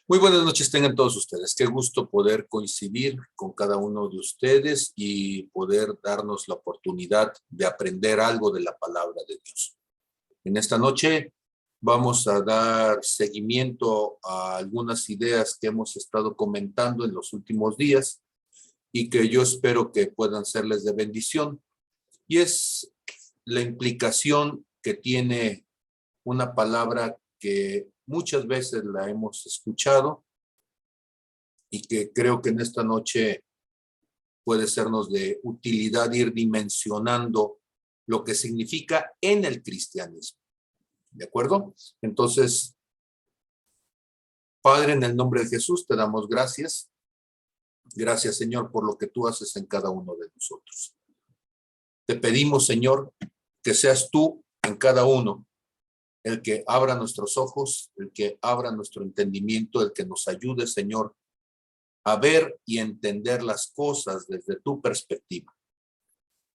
Muy buenas noches tengan todos ustedes. Qué gusto poder coincidir con cada uno de ustedes y poder darnos la oportunidad de aprender algo de la palabra de Dios. En esta noche vamos a dar seguimiento a algunas ideas que hemos estado comentando en los últimos días y que yo espero que puedan serles de bendición. Y es la implicación que tiene una palabra que muchas veces la hemos escuchado y que creo que en esta noche puede sernos de utilidad ir dimensionando lo que significa en el cristianismo. ¿De acuerdo? Entonces, Padre, en el nombre de Jesús, te damos gracias. Gracias, Señor, por lo que tú haces en cada uno de nosotros. Te pedimos, Señor, que seas tú en cada uno el que abra nuestros ojos, el que abra nuestro entendimiento, el que nos ayude, Señor, a ver y entender las cosas desde tu perspectiva.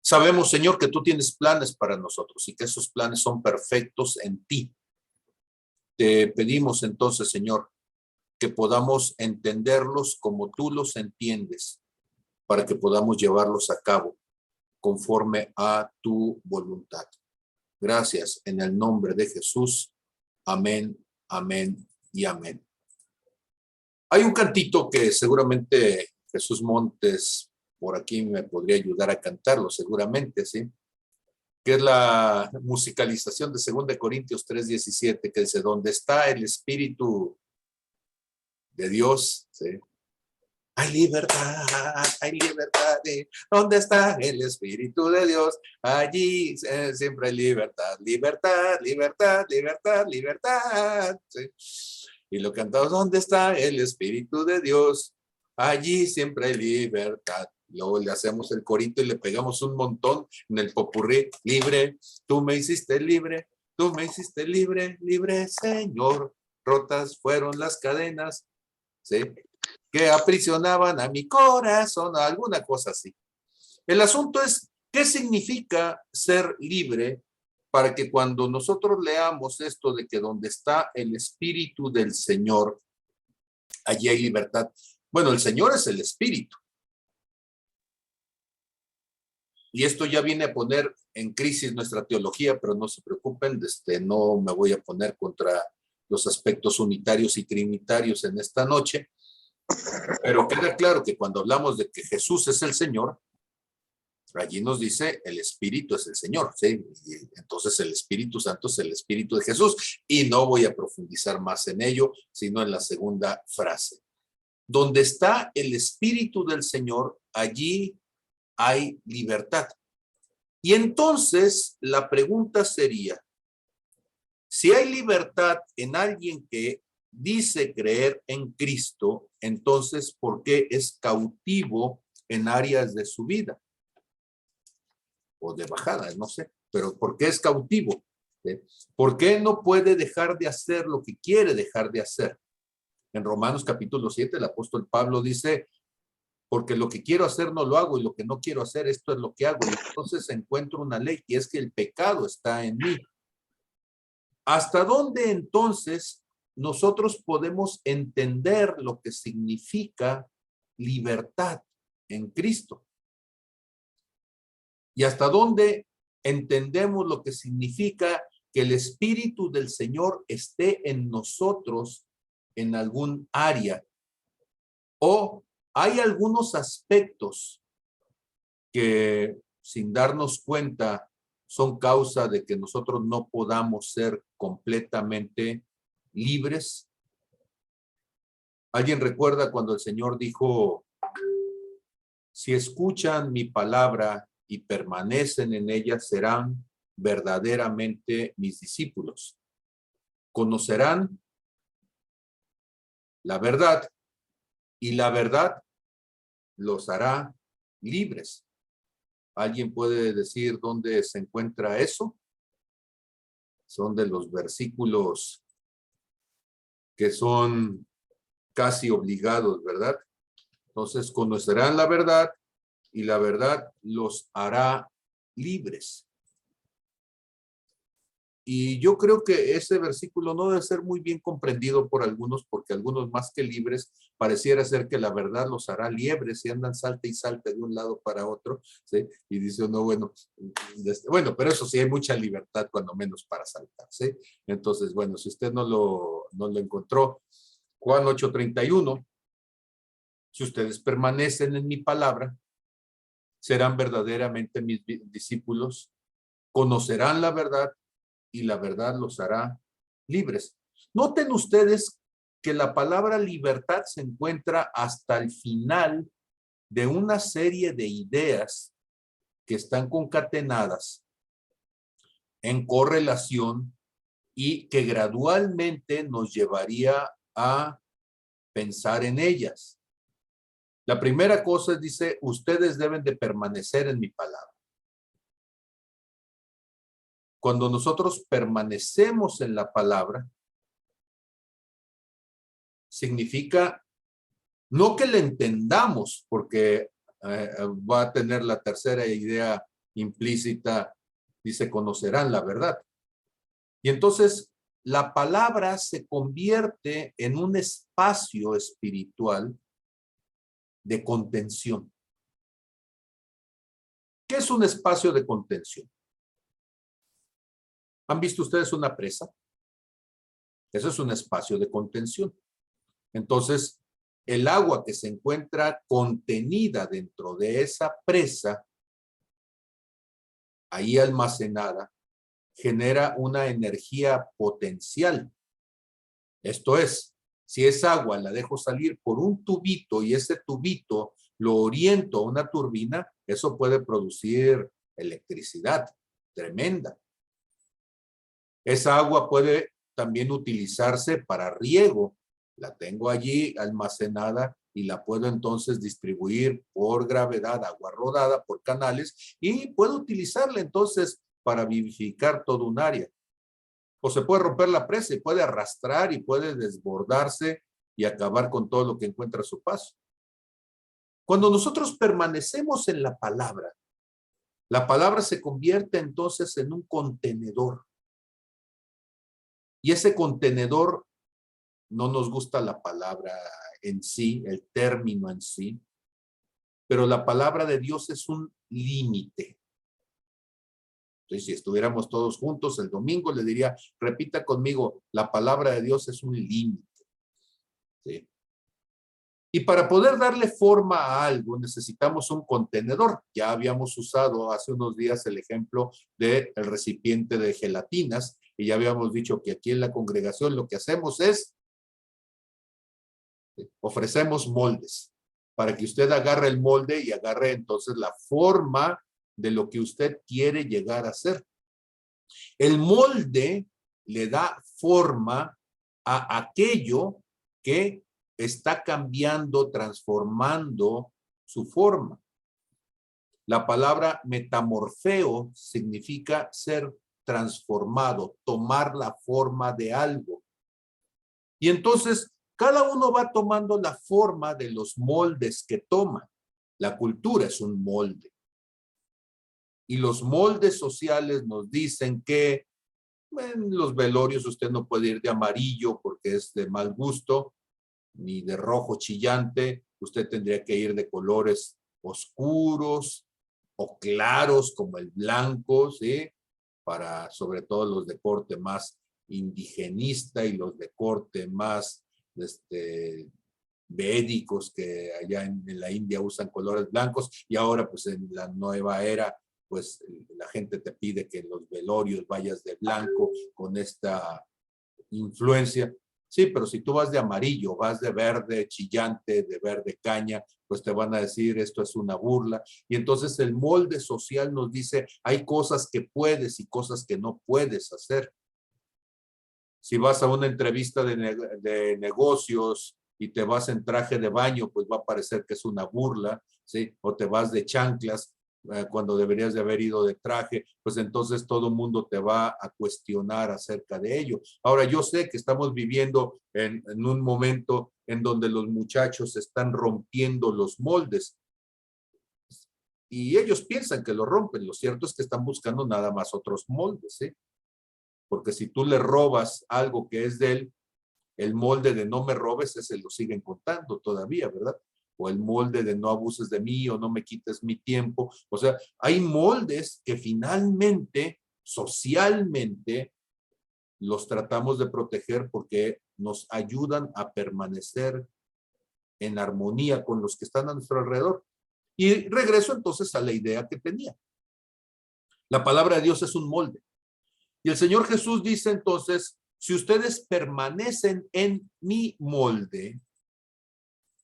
Sabemos, Señor, que tú tienes planes para nosotros y que esos planes son perfectos en ti. Te pedimos entonces, Señor, que podamos entenderlos como tú los entiendes, para que podamos llevarlos a cabo conforme a tu voluntad. Gracias en el nombre de Jesús. Amén, amén y amén. Hay un cantito que seguramente Jesús Montes por aquí me podría ayudar a cantarlo, seguramente, ¿sí? Que es la musicalización de 2 Corintios 3:17, que dice, donde está el Espíritu de Dios, ¿sí? Hay libertad, ¿dónde está el Espíritu de Dios? Allí siempre hay libertad, libertad, libertad, libertad, libertad, ¿sí? Y lo cantamos, ¿dónde está el Espíritu de Dios? Allí siempre hay libertad. Luego le hacemos el corito y le pegamos un montón en el popurrí. Libre, tú me hiciste libre, tú me hiciste libre, libre Señor. Rotas fueron las cadenas, ¿sí? Que aprisionaban a mi corazón, alguna cosa así. El asunto es, ¿qué significa ser libre? Para que cuando nosotros leamos esto de que donde está el Espíritu del Señor, allí hay libertad. Bueno, el Señor es el Espíritu. Y esto ya viene a poner en crisis nuestra teología, pero no se preocupen, no me voy a poner contra los aspectos unitarios y trinitarios en esta noche. Pero queda claro que cuando hablamos de que Jesús es el Señor, allí nos dice el Espíritu es el Señor, ¿sí? Y entonces el Espíritu Santo es el Espíritu de Jesús. Y no voy a profundizar más en ello, sino en la segunda frase. Donde está el Espíritu del Señor, allí hay libertad. Y entonces la pregunta sería, si hay libertad en alguien que dice creer en Cristo, entonces, ¿por qué es cautivo en áreas de su vida? O de bajada, no sé, pero ¿por qué es cautivo? ¿Por qué no puede dejar de hacer lo que quiere dejar de hacer? En Romanos capítulo 7, el apóstol Pablo dice, porque lo que quiero hacer no lo hago y lo que no quiero hacer, esto es lo que hago. Y entonces encuentro una ley y es que el pecado está en mí. ¿Hasta dónde entonces nosotros podemos entender lo que significa libertad en Cristo? ¿Y hasta dónde entendemos lo que significa que el Espíritu del Señor esté en nosotros en algún área? ¿O hay algunos aspectos que sin darnos cuenta son causa de que nosotros no podamos ser completamente libres? ¿Alguien recuerda cuando el Señor dijo, si escuchan mi palabra y permanecen en ella, serán verdaderamente mis discípulos? Conocerán la verdad y la verdad los hará libres. ¿Alguien puede decir dónde se encuentra eso? Son de los versículos que son casi obligados, ¿verdad? Entonces, conocerán la verdad y la verdad los hará libres. Y yo creo que ese versículo no debe ser muy bien comprendido por algunos, porque algunos más que libres pareciera ser que la verdad los hará liebres y andan salta y salta de un lado para otro, ¿sí? Y dice uno, bueno, bueno, pero eso sí, hay mucha libertad cuando menos para saltar, ¿sí? Entonces, bueno, si usted no lo encontró, Juan 8:31, si ustedes permanecen en mi palabra, serán verdaderamente mis discípulos, conocerán la verdad y la verdad los hará libres. Noten ustedes que la palabra libertad se encuentra hasta el final de una serie de ideas que están concatenadas en correlación y que gradualmente nos llevaría a pensar en ellas. La primera cosa es, dice, ustedes deben de permanecer en mi palabra. Cuando nosotros permanecemos en la palabra, significa no que le entendamos, porque va a tener la tercera idea implícita, dice, conocerán la verdad. Y entonces la palabra se convierte en un espacio espiritual de contención. ¿Qué es un espacio de contención? ¿Han visto ustedes una presa? Eso es un espacio de contención. Entonces, el agua que se encuentra contenida dentro de esa presa, ahí almacenada, genera una energía potencial. Esto es, si esa agua la dejo salir por un tubito y ese tubito lo oriento a una turbina, eso puede producir electricidad tremenda. Esa agua puede también utilizarse para riego. La tengo allí almacenada y la puedo entonces distribuir por gravedad, agua rodada, por canales, y puedo utilizarla entonces para vivificar todo un área. O se puede romper la presa y puede arrastrar y puede desbordarse y acabar con todo lo que encuentra a su paso. Cuando nosotros permanecemos en la palabra se convierte entonces en un contenedor. Y ese contenedor, no nos gusta la palabra en sí, el término en sí, pero la palabra de Dios es un límite. Entonces, si estuviéramos todos juntos el domingo, le diría, repita conmigo, la palabra de Dios es un límite. ¿Sí? Y para poder darle forma a algo, necesitamos un contenedor. Ya habíamos usado hace unos días el ejemplo del recipiente de gelatinas, y ya habíamos dicho que aquí en la congregación lo que hacemos es, ofrecemos moldes, para que usted agarre el molde y agarre entonces la forma de lo que usted quiere llegar a ser. El molde le da forma a aquello que está cambiando, transformando su forma. La palabra metamorfeo significa ser transformado, tomar la forma de algo. Y entonces cada uno va tomando la forma de los moldes que toma. La cultura es un molde. Y los moldes sociales nos dicen que en los velorios usted no puede ir de amarillo porque es de mal gusto, ni de rojo chillante. Usted tendría que ir de colores oscuros o claros como el blanco, ¿sí? Para sobre todo los de corte más indigenista y los de corte más védicos, que allá en la India usan colores blancos, y ahora pues en la nueva era pues la gente te pide que en los velorios vayas de blanco con esta influencia. Sí, pero si tú vas de amarillo, vas de verde chillante, de verde caña, pues te van a decir esto es una burla. Y entonces el molde social nos dice hay cosas que puedes y cosas que no puedes hacer. Si vas a una entrevista de negocios y te vas en traje de baño, pues va a parecer que es una burla, ¿sí? O te vas de chanclas cuando deberías de haber ido de traje, pues entonces todo el mundo te va a cuestionar acerca de ello. Ahora, yo sé que estamos viviendo en un momento en donde los muchachos están rompiendo los moldes y ellos piensan que lo rompen. Lo cierto es que están buscando nada más otros moldes, ¿sí? porque si tú le robas algo que es de él, el molde de no me robes, ese lo siguen contando todavía, ¿verdad? O el molde de no abuses de mí o no me quites mi tiempo. O sea, hay moldes que finalmente, socialmente, los tratamos de proteger porque nos ayudan a permanecer en armonía con los que están a nuestro alrededor. Y regreso entonces a la idea que tenía. La palabra de Dios es un molde. Y el Señor Jesús dice entonces, si ustedes permanecen en mi molde,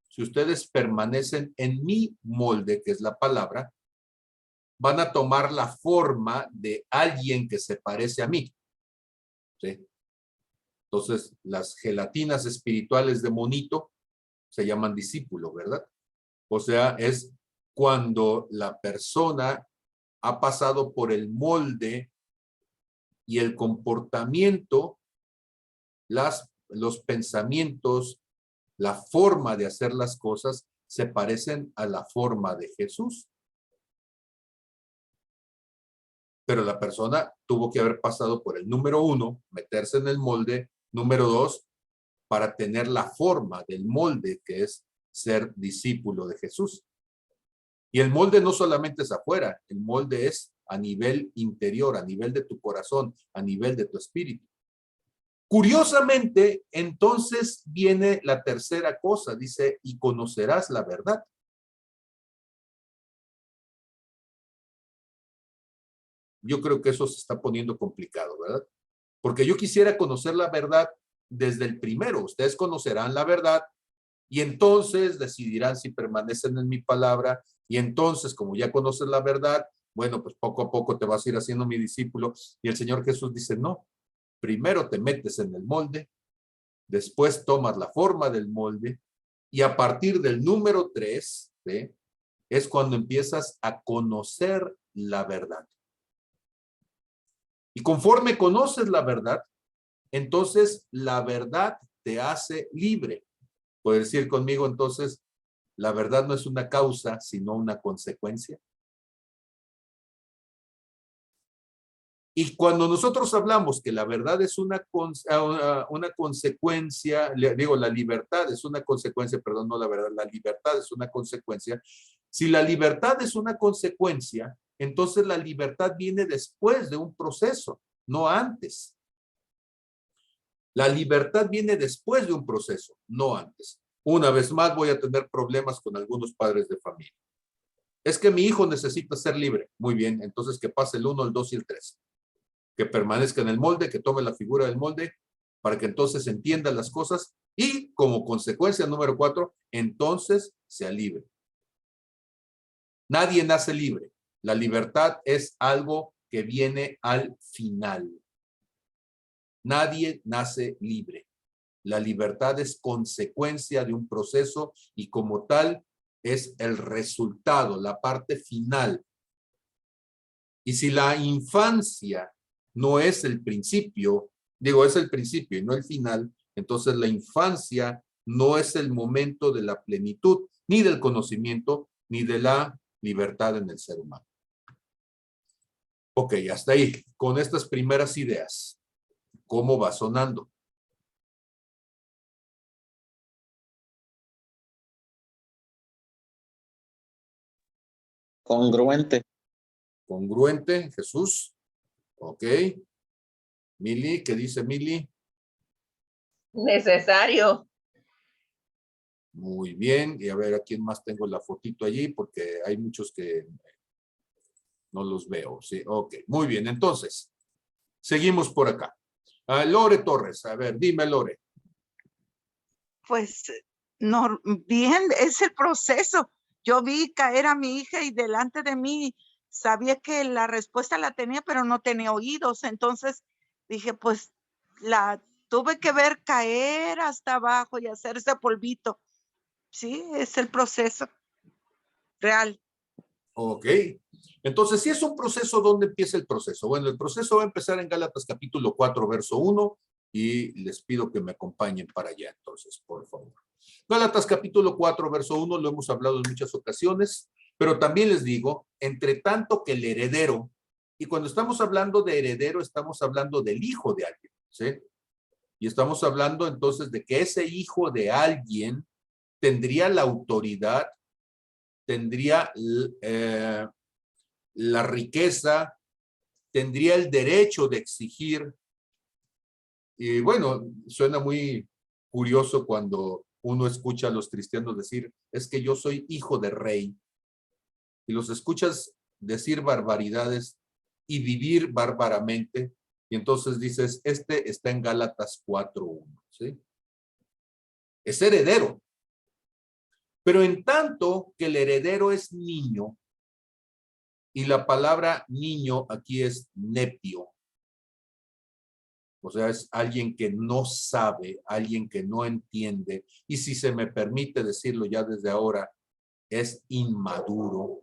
si ustedes permanecen en mi molde, que es la palabra, van a tomar la forma de alguien que se parece a mí. ¿Sí? Entonces, las gelatinas espirituales de monito se llaman discípulo, ¿verdad? O sea, es cuando la persona ha pasado por el molde y el comportamiento, los pensamientos, la forma de hacer las cosas se parecen a la forma de Jesús. Pero la persona tuvo que haber pasado por el número 1, meterse en el molde, número 2, para tener la forma del molde, que es ser discípulo de Jesús. Y el molde no solamente es afuera, el molde es a nivel interior, a nivel de tu corazón, a nivel de tu espíritu. Curiosamente, entonces viene la tercera cosa, dice, y conocerás la verdad. Yo creo que eso se está poniendo complicado, ¿verdad? Porque yo quisiera conocer la verdad desde el primero. Ustedes conocerán la verdad y entonces decidirán si permanecen en mi palabra. Y entonces, como ya conoces la verdad, bueno, pues poco a poco te vas a ir haciendo mi discípulo. Y el Señor Jesús dice, no, primero te metes en el molde, después tomas la forma del molde y a partir del número 3, ¿sí?, es cuando empiezas a conocer la verdad. Y conforme conoces la verdad, entonces la verdad te hace libre. Puedes decir conmigo entonces, la verdad no es una causa, sino una consecuencia. Y cuando nosotros hablamos que la verdad es una consecuencia, digo, la libertad es una consecuencia, perdón, no la verdad, la libertad es una consecuencia. Si la libertad es una consecuencia, entonces la libertad viene después de un proceso, no antes. La libertad viene después de un proceso, no antes. Una vez más voy a tener problemas con algunos padres de familia. Es que mi hijo necesita ser libre. Muy bien, entonces que pase el 1, el 2 y el 3. Que permanezca en el molde, que tome la figura del molde, para que entonces entienda las cosas y como consecuencia, número 4, entonces sea libre. Nadie nace libre. La libertad es algo que viene al final. Nadie nace libre. La libertad es consecuencia de un proceso y como tal es el resultado, la parte final. Y si la infancia no es el principio, digo, es el principio y no el final, entonces la infancia no es el momento de la plenitud, ni del conocimiento, ni de la libertad en el ser humano. Ok, hasta ahí, con estas primeras ideas, ¿cómo va sonando? Congruente. Congruente, Jesús. Ok. Mili, ¿qué dice Mili? Necesario. Muy bien. Y a ver a quién más tengo la fotito allí, porque hay muchos que no los veo. Sí, ok. Muy bien. Entonces, seguimos por acá. Lore Torres. A ver, dime, Lore. Pues no, bien, es el proceso. Yo vi caer a mi hija y delante de mí sabía que la respuesta la tenía, pero no tenía oídos. Entonces dije, pues la tuve que ver caer hasta abajo y hacerse polvito. Sí, es el proceso real. Ok. Entonces, si es un proceso, ¿dónde empieza el proceso? Bueno, el proceso va a empezar en Gálatas capítulo 4, verso 1, y les pido que me acompañen para allá, entonces, por favor. Gálatas capítulo 4, verso 1, lo hemos hablado en muchas ocasiones, pero también les digo, entre tanto que el heredero Y cuando estamos hablando de heredero, estamos hablando del hijo de alguien, ¿sí? Y estamos hablando entonces de que ese hijo de alguien tendría la autoridad, tendría la riqueza, tendría el derecho de exigir. Y bueno, suena muy curioso cuando uno escucha a los cristianos decir, es que yo soy hijo de rey. Y los escuchas decir barbaridades y vivir bárbaramente. Y entonces dices, este está en Gálatas 4:1, ¿sí? Es heredero. Pero en tanto que el heredero es niño, y la palabra niño aquí es nepio, o sea, es alguien que no sabe, alguien que no entiende, y si se me permite decirlo ya desde ahora, es inmaduro.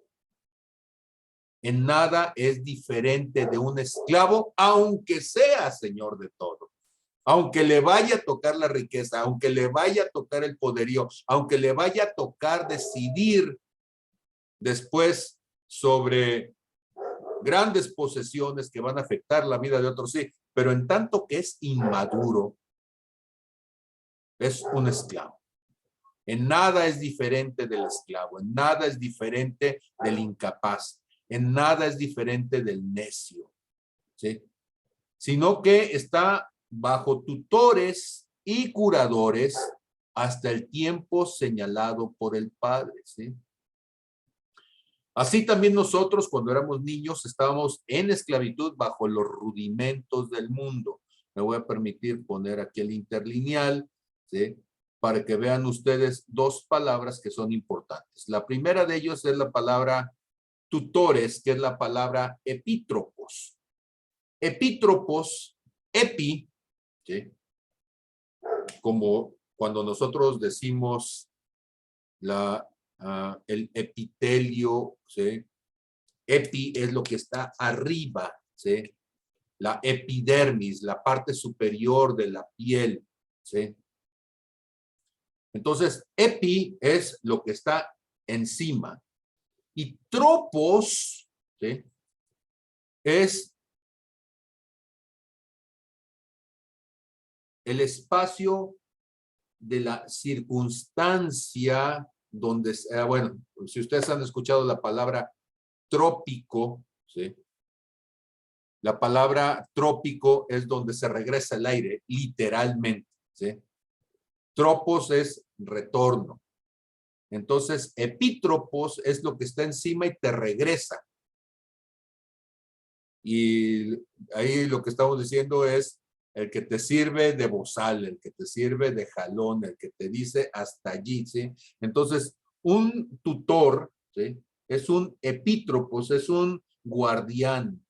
En nada es diferente de un esclavo, aunque sea señor de todo. Aunque le vaya a tocar la riqueza, aunque le vaya a tocar el poderío, aunque le vaya a tocar decidir después sobre grandes posesiones que van a afectar la vida de otros, sí, pero en tanto que es inmaduro, es un esclavo. En nada es diferente del esclavo, en nada es diferente del incapaz, en nada es diferente del necio, ¿sí? Sino que está bajo tutores y curadores hasta el tiempo señalado por el Padre, ¿sí? Así también nosotros, cuando éramos niños, estábamos en esclavitud bajo los rudimentos del mundo. Me voy a permitir poner aquí el interlineal, ¿sí? Para que vean ustedes dos palabras que son importantes. La primera de ellos es la palabra tutores, que es la palabra epítropos. Epítropos, epi, ¿sí? Como cuando nosotros decimos el epitelio, ¿sí? Epi es lo que está arriba, ¿sí? La epidermis, la parte superior de la piel, ¿sí? Entonces, epi es lo que está encima. Y tropos, ¿sí? Es el espacio de la circunstancia donde, bueno, si ustedes han escuchado la palabra trópico, ¿sí? La palabra trópico es donde se regresa el aire, literalmente, ¿sí? Tropos es retorno. Entonces, epítropos es lo que está encima y te regresa. Y ahí lo que estamos diciendo es el que te sirve de bozal, el que te sirve de jalón, el que te dice hasta allí, ¿sí? Entonces, un tutor, ¿sí? Es un epítropos, es un guardián,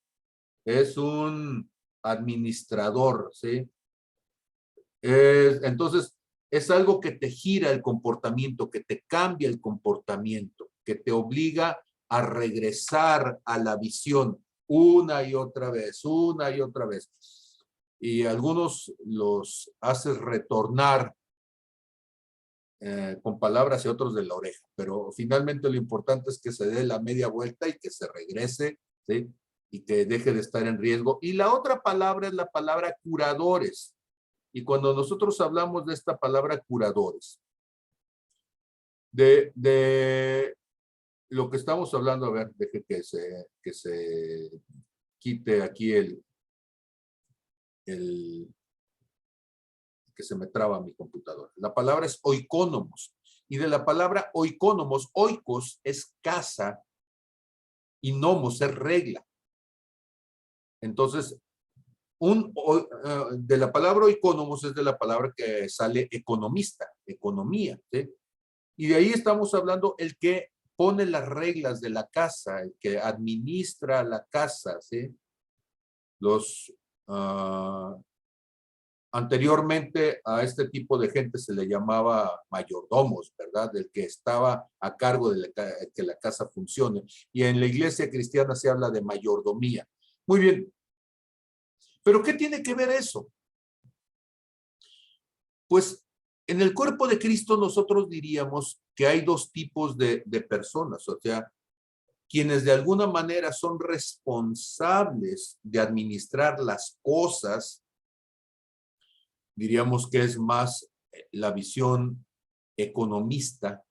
es un administrador, ¿sí? Entonces, es algo que te gira el comportamiento, que te cambia el comportamiento, que te obliga a regresar a la visión una y otra vez, una y otra vez. Y algunos los haces retornar con palabras y otros de la oreja, pero finalmente lo importante es que se dé la media vuelta y que se regrese, ¿sí? Y que deje de estar en riesgo. Y la otra palabra es la palabra curadores. Y cuando nosotros hablamos de esta palabra curadores, de lo que estamos hablando, a ver, deje que se quite aquí que se me traba mi computadora. La palabra es oikónomos. Y de la palabra oikónomos, oikos es casa y nomos es regla. Entonces, de la palabra oikónomos es de la palabra que sale economista, economía, ¿sí? Y de ahí estamos hablando el que pone las reglas de la casa, el que administra la casa, ¿sí? Anteriormente a este tipo de gente se le llamaba mayordomos, ¿verdad? El que estaba a cargo de que la casa funcione. Y en la iglesia cristiana se habla de mayordomía. Muy bien. ¿Pero qué tiene que ver eso? Pues en el cuerpo de Cristo nosotros diríamos que hay dos tipos de personas. O sea, quienes de alguna manera son responsables de administrar las cosas, diríamos que es más la visión economista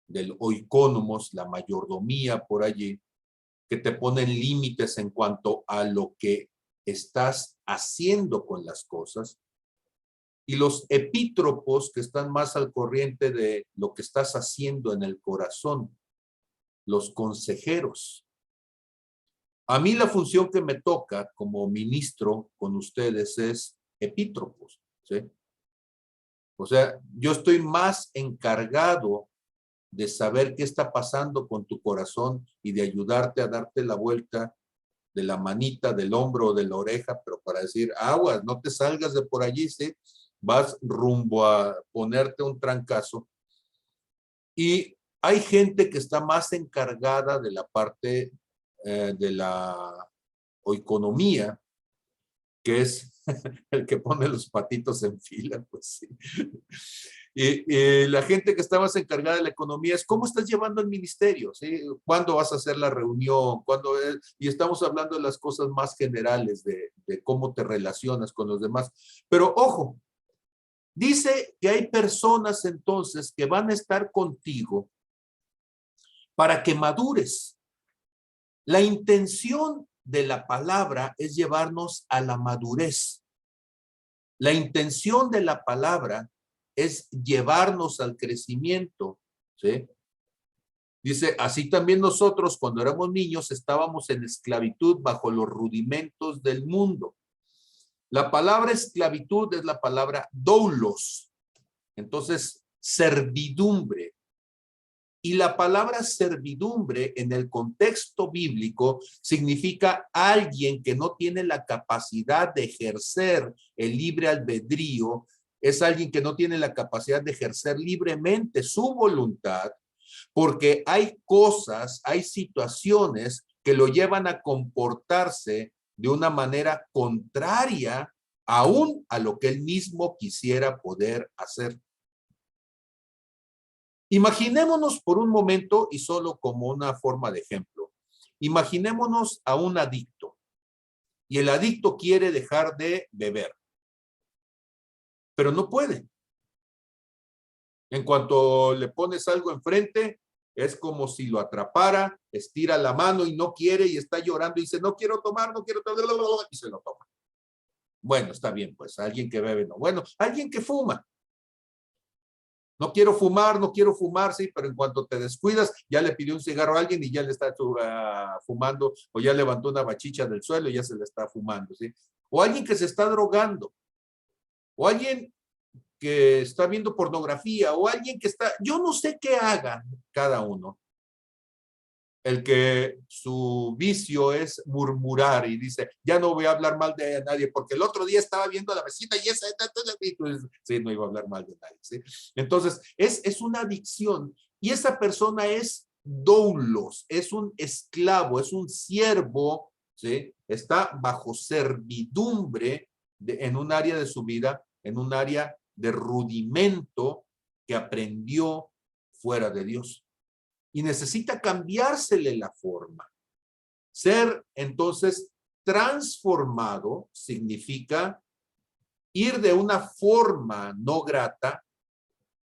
del oikónomos, la mayordomía por allí, que te ponen límites en cuanto a lo que estás haciendo con las cosas, y los epítropos, que están más al corriente de lo que estás haciendo en el corazón, los consejeros. A mí la función que me toca como ministro con ustedes es epítropos, ¿sí? O sea, yo estoy más encargado de saber qué está pasando con tu corazón y de ayudarte a darte la vuelta de la manita, del hombro o de la oreja, pero para decir, aguas, no te salgas de por allí, ¿sí? Vas rumbo a ponerte un trancazo. Y hay gente que está más encargada de la parte de la economía, que es el que pone los patitos en fila, pues sí. Y la gente que está más encargada de la economía es cómo estás llevando el ministerio, ¿sí? ¿Cuándo vas a hacer la reunión? ¿Cuándo es? Y estamos hablando de las cosas más generales, de cómo te relacionas con los demás. Pero ojo, dice que hay personas entonces que van a estar contigo para que madures. La intención de la palabra es llevarnos a la madurez. La intención de la palabra es llevarnos al crecimiento, ¿sí? Dice, así también nosotros cuando éramos niños estábamos en esclavitud bajo los rudimentos del mundo. La palabra esclavitud es la palabra doulos, entonces servidumbre. Y la palabra servidumbre en el contexto bíblico significa alguien que no tiene la capacidad de ejercer el libre albedrío, es alguien que no tiene la capacidad de ejercer libremente su voluntad, porque hay cosas, hay situaciones que lo llevan a comportarse de una manera contraria aún a lo que él mismo quisiera poder hacer. Imaginémonos por un momento, y solo como una forma de ejemplo, imaginémonos a un adicto, y el adicto quiere dejar de beber, pero no puede. En cuanto le pones algo enfrente, es como si lo atrapara, estira la mano y no quiere, y está llorando y dice, no quiero tomar, y se lo toma. Bueno, está bien, pues, alguien que bebe no. Bueno, alguien que fuma. No quiero fumar, sí, pero en cuanto te descuidas, ya le pidió un cigarro a alguien y ya le está fumando, o ya levantó una bachicha del suelo y ya se le está fumando, ¿sí? O alguien que se está drogando, o alguien que está viendo pornografía, o alguien que está, yo no sé qué haga cada uno. El que su vicio es murmurar y dice, ya no voy a hablar mal de nadie, porque el otro día estaba viendo a la vecina y esa, sí, no iba a hablar mal de nadie, ¿sí? Entonces, es una adicción, y esa persona es doulos, es un esclavo, es un siervo, ¿sí? Está bajo servidumbre en un área de su vida, en un área de rudimento que aprendió fuera de Dios. Y necesita cambiársele la forma. Ser, entonces, transformado significa ir de una forma no grata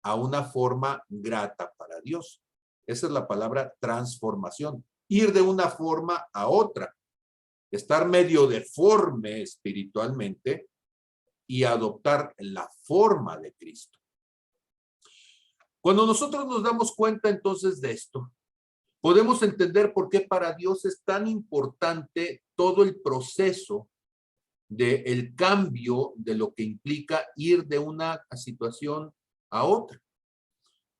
a una forma grata para Dios. Esa es la palabra transformación. Ir de una forma a otra. Estar medio deforme espiritualmente y adoptar la forma de Cristo. Cuando nosotros nos damos cuenta entonces de esto, podemos entender por qué para Dios es tan importante todo el proceso del cambio de lo que implica ir de una situación a otra.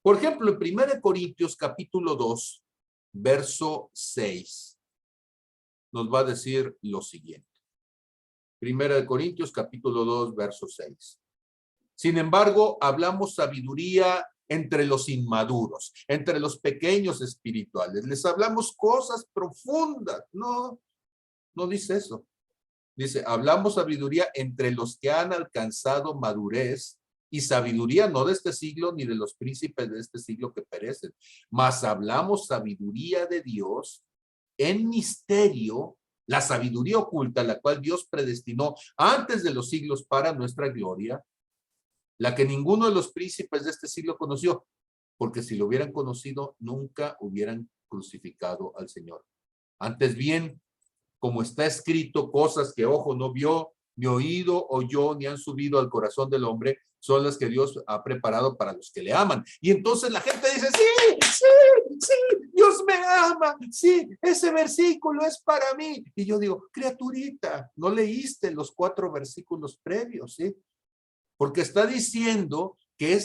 Por ejemplo, en 1 Corintios capítulo 2, verso 6, nos va a decir lo siguiente. 1 Corintios capítulo 2, verso 6. Sin embargo, hablamos sabiduría entre los inmaduros, entre los pequeños espirituales. Les hablamos cosas profundas. No, no dice eso. Dice, hablamos sabiduría entre los que han alcanzado madurez y sabiduría no de este siglo ni de los príncipes de este siglo que perecen, mas hablamos sabiduría de Dios en misterio, la sabiduría oculta, la cual Dios predestinó antes de los siglos para nuestra gloria, la que ninguno de los príncipes de este siglo conoció, porque si lo hubieran conocido, nunca hubieran crucificado al Señor. Antes bien, como está escrito, cosas que ojo no vio, ni oído oyó, ni han subido al corazón del hombre, son las que Dios ha preparado para los que le aman. Y entonces la gente dice, sí, sí, sí, Dios me ama, sí, ese versículo es para mí. Y yo digo, criaturita, no leíste los 4 versículos previos, ¿sí? Porque está diciendo que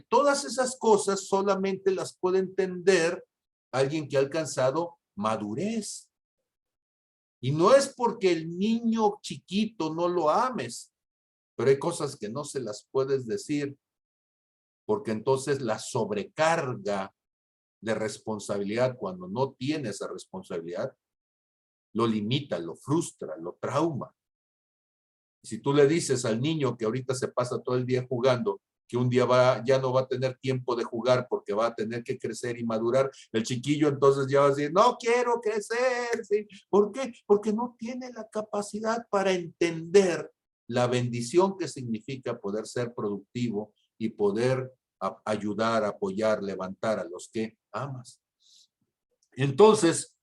todas esas cosas solamente las puede entender alguien que ha alcanzado madurez. Y no es porque el niño chiquito no lo ames, pero hay cosas que no se las puedes decir, porque entonces la sobrecarga de responsabilidad, cuando no tiene esa responsabilidad, lo limita, lo frustra, lo trauma. Si tú le dices al niño que ahorita se pasa todo el día jugando, que un día ya no va a tener tiempo de jugar porque va a tener que crecer y madurar, el chiquillo entonces ya va a decir, no quiero crecer, ¿sí? ¿Por qué? Porque no tiene la capacidad para entender la bendición que significa poder ser productivo y poder ayudar, apoyar, levantar a los que amas. Entonces,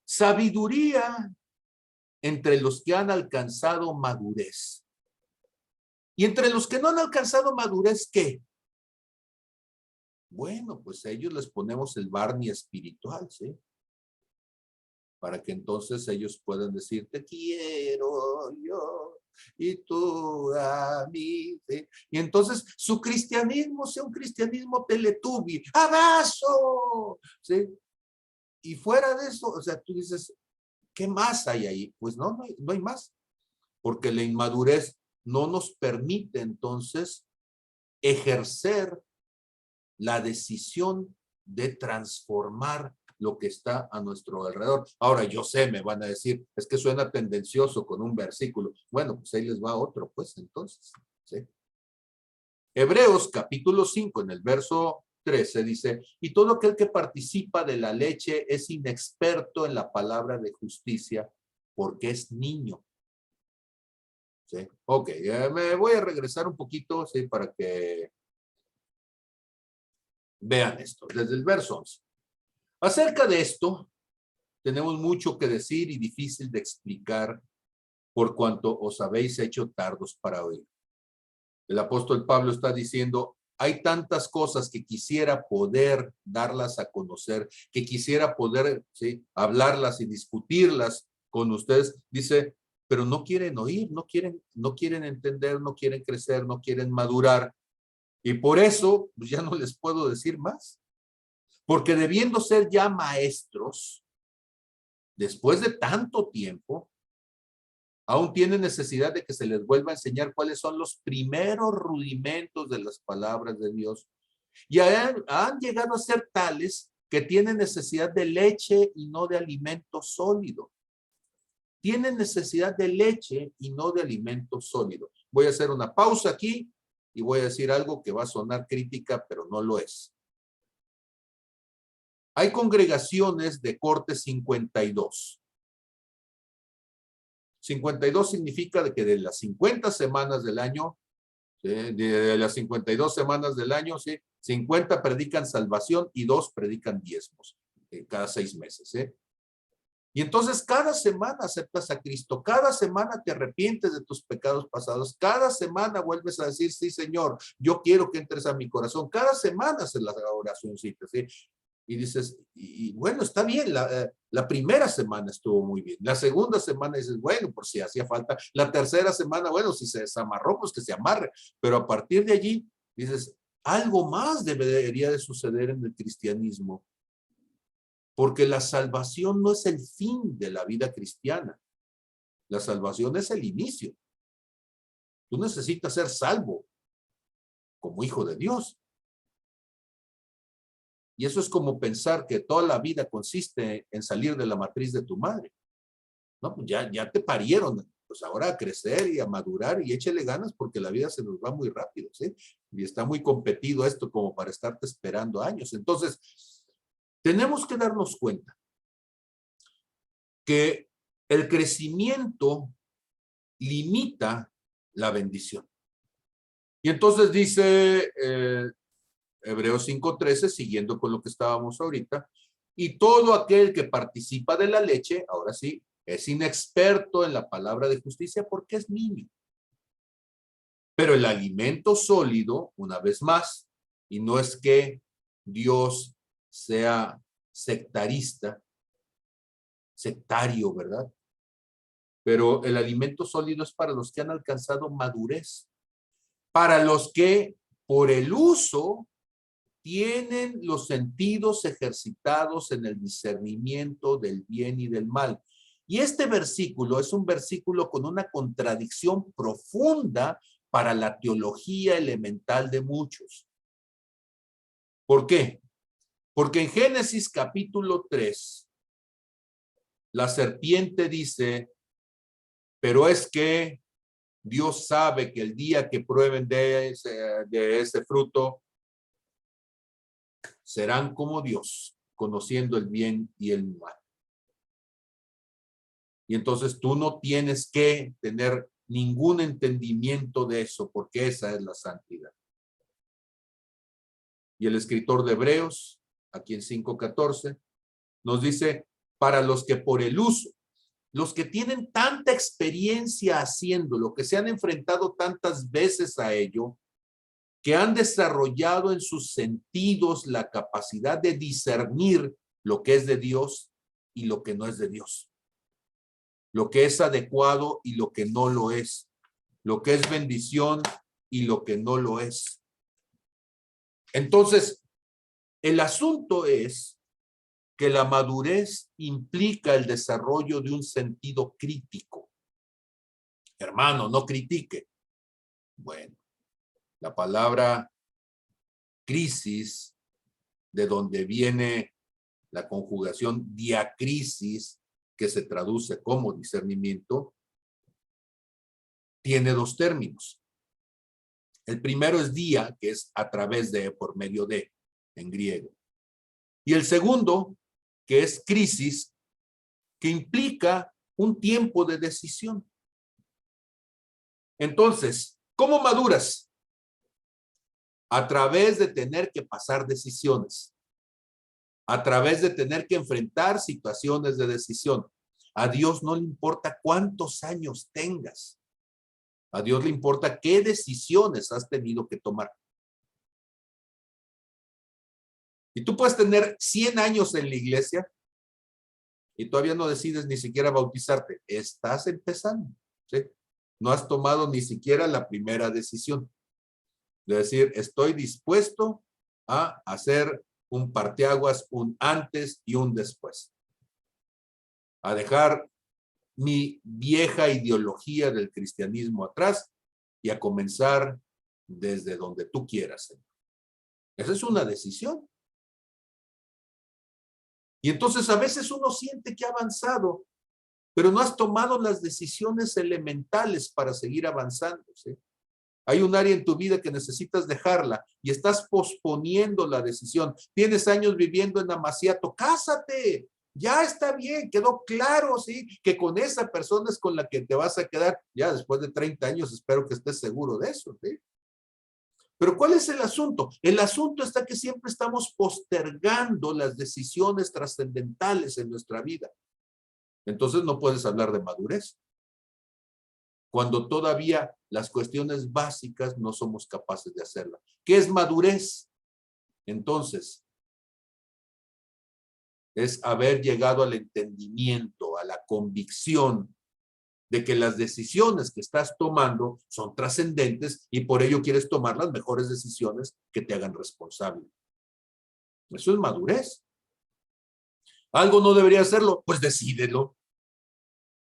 sabiduría entre los que han alcanzado madurez. Y entre los que no han alcanzado madurez, ¿qué? Bueno, pues a ellos les ponemos el Barney espiritual, ¿sí? Para que entonces ellos puedan decir, te quiero yo y tú a mí, ¿sí? Y entonces su cristianismo sea un cristianismo Teletubby, ¡abrazo! ¿Sí? Y fuera de eso, o sea, tú dices, ¿qué más hay ahí? Pues no hay más. Porque la inmadurez no nos permite entonces ejercer la decisión de transformar lo que está a nuestro alrededor. Ahora, yo sé, me van a decir, es que suena tendencioso con un versículo. Bueno, pues ahí les va otro, pues entonces. ¿Sí? Hebreos capítulo 5, en el verso 13 dice, y todo aquel que participa de la leche es inexperto en la palabra de justicia porque es niño. ¿Sí? Ok, me voy a regresar un poquito, ¿sí? Para que vean esto, desde el verso 11. Acerca de esto, tenemos mucho que decir y difícil de explicar por cuanto os habéis hecho tardos para oír. El apóstol Pablo está diciendo, hay tantas cosas que quisiera poder darlas a conocer, que quisiera poder, ¿sí? Hablarlas y discutirlas con ustedes. Dice, pero no quieren oír, no quieren entender, no quieren crecer, no quieren madurar. Y por eso, pues ya no les puedo decir más. Porque debiendo ser ya maestros, después de tanto tiempo, aún tienen necesidad de que se les vuelva a enseñar cuáles son los primeros rudimentos de las palabras de Dios. Y han llegado a ser tales que tienen necesidad de leche y no de alimento sólido. Tienen necesidad de leche y no de alimento sólido. Voy a hacer una pausa aquí y voy a decir algo que va a sonar crítica, pero no lo es. Hay congregaciones de corte 52. 52 significa de que de las 50 semanas del año, ¿sí? De las 52 semanas del año, ¿sí? 50 predican salvación y 2 predican diezmos, cada 6 meses. ¿Sí? Y entonces cada semana aceptas a Cristo, cada semana te arrepientes de tus pecados pasados, cada semana vuelves a decir, sí, Señor, yo quiero que entres a mi corazón, cada semana haces la oracióncita, ¿sí? Y dices, y bueno, está bien, la primera semana estuvo muy bien, la segunda semana dices, bueno, por si hacía falta, la tercera semana, bueno, si se desamarró, pues que se amarre, pero a partir de allí dices, algo más debería de suceder en el cristianismo, porque la salvación no es el fin de la vida cristiana, la salvación es el inicio. Tú necesitas ser salvo como hijo de Dios. Y eso es como pensar que toda la vida consiste en salir de la matriz de tu madre. No, pues ya te parieron. pues ahora a crecer y a madurar y échele ganas porque la vida se nos va muy rápido, ¿sí? Y está muy competido esto como para estarte esperando años. Entonces, tenemos que darnos cuenta que el crecimiento limita la bendición. Y entonces dice Hebreos 5:13, siguiendo con lo que estábamos ahorita, y todo aquel que participa de la leche, ahora sí, es inexperto en la palabra de justicia porque es niño. Pero el alimento sólido, una vez más, y no es que Dios sea sectario, ¿verdad? Pero el alimento sólido es para los que han alcanzado madurez, para los que por el uso tienen los sentidos ejercitados en el discernimiento del bien y del mal. Y este versículo es un versículo con una contradicción profunda para la teología elemental de muchos. ¿Por qué? Porque en Génesis capítulo 3, la serpiente dice, pero es que Dios sabe que el día que prueben de ese fruto, serán como Dios, conociendo el bien y el mal. Y entonces tú no tienes que tener ningún entendimiento de eso, porque esa es la santidad. Y el escritor de Hebreos, aquí en 5:14, nos dice, para los que por el uso, los que tienen tanta experiencia haciéndolo, que se han enfrentado tantas veces a ello, que han desarrollado en sus sentidos la capacidad de discernir lo que es de Dios y lo que no es de Dios, lo que es adecuado y lo que no lo es, lo que es bendición y lo que no lo es. Entonces, el asunto es que la madurez implica el desarrollo de un sentido crítico. Hermano, no critique. Bueno, la palabra crisis, de donde viene la conjugación diacrisis, que se traduce como discernimiento, tiene dos términos. El primero es dia, que es a través de, por medio de, en griego. Y el segundo, que es crisis, que implica un tiempo de decisión. Entonces, ¿cómo maduras? A través de tener que pasar decisiones, a través de tener que enfrentar situaciones de decisión. A Dios no le importa cuántos años tengas. A Dios le importa qué decisiones has tenido que tomar. Y tú puedes tener 100 años en la iglesia y todavía no decides ni siquiera bautizarte. Estás empezando, ¿sí? No has tomado ni siquiera la primera decisión. De decir, estoy dispuesto a hacer un parteaguas, un antes y un después. A dejar mi vieja ideología del cristianismo atrás y a comenzar desde donde tú quieras, Señor. Esa es una decisión. Y entonces a veces uno siente que ha avanzado, pero no has tomado las decisiones elementales para seguir avanzando, ¿sí? Hay un área en tu vida que necesitas dejarla y estás posponiendo la decisión. Tienes años viviendo en Amaciato, cásate. Ya está bien, quedó claro, ¿sí? Que con esa persona es con la que te vas a quedar. Ya después de 30 años, espero que estés seguro de eso, ¿sí? Pero ¿cuál es el asunto? El asunto está que siempre estamos postergando las decisiones trascendentales en nuestra vida. Entonces no puedes hablar de madurez, cuando todavía las cuestiones básicas no somos capaces de hacerla. ¿Qué es madurez? Entonces, es haber llegado al entendimiento, a la convicción de que las decisiones que estás tomando son trascendentes y por ello quieres tomar las mejores decisiones que te hagan responsable. Eso es madurez. ¿Algo no debería hacerlo? Pues decídelo.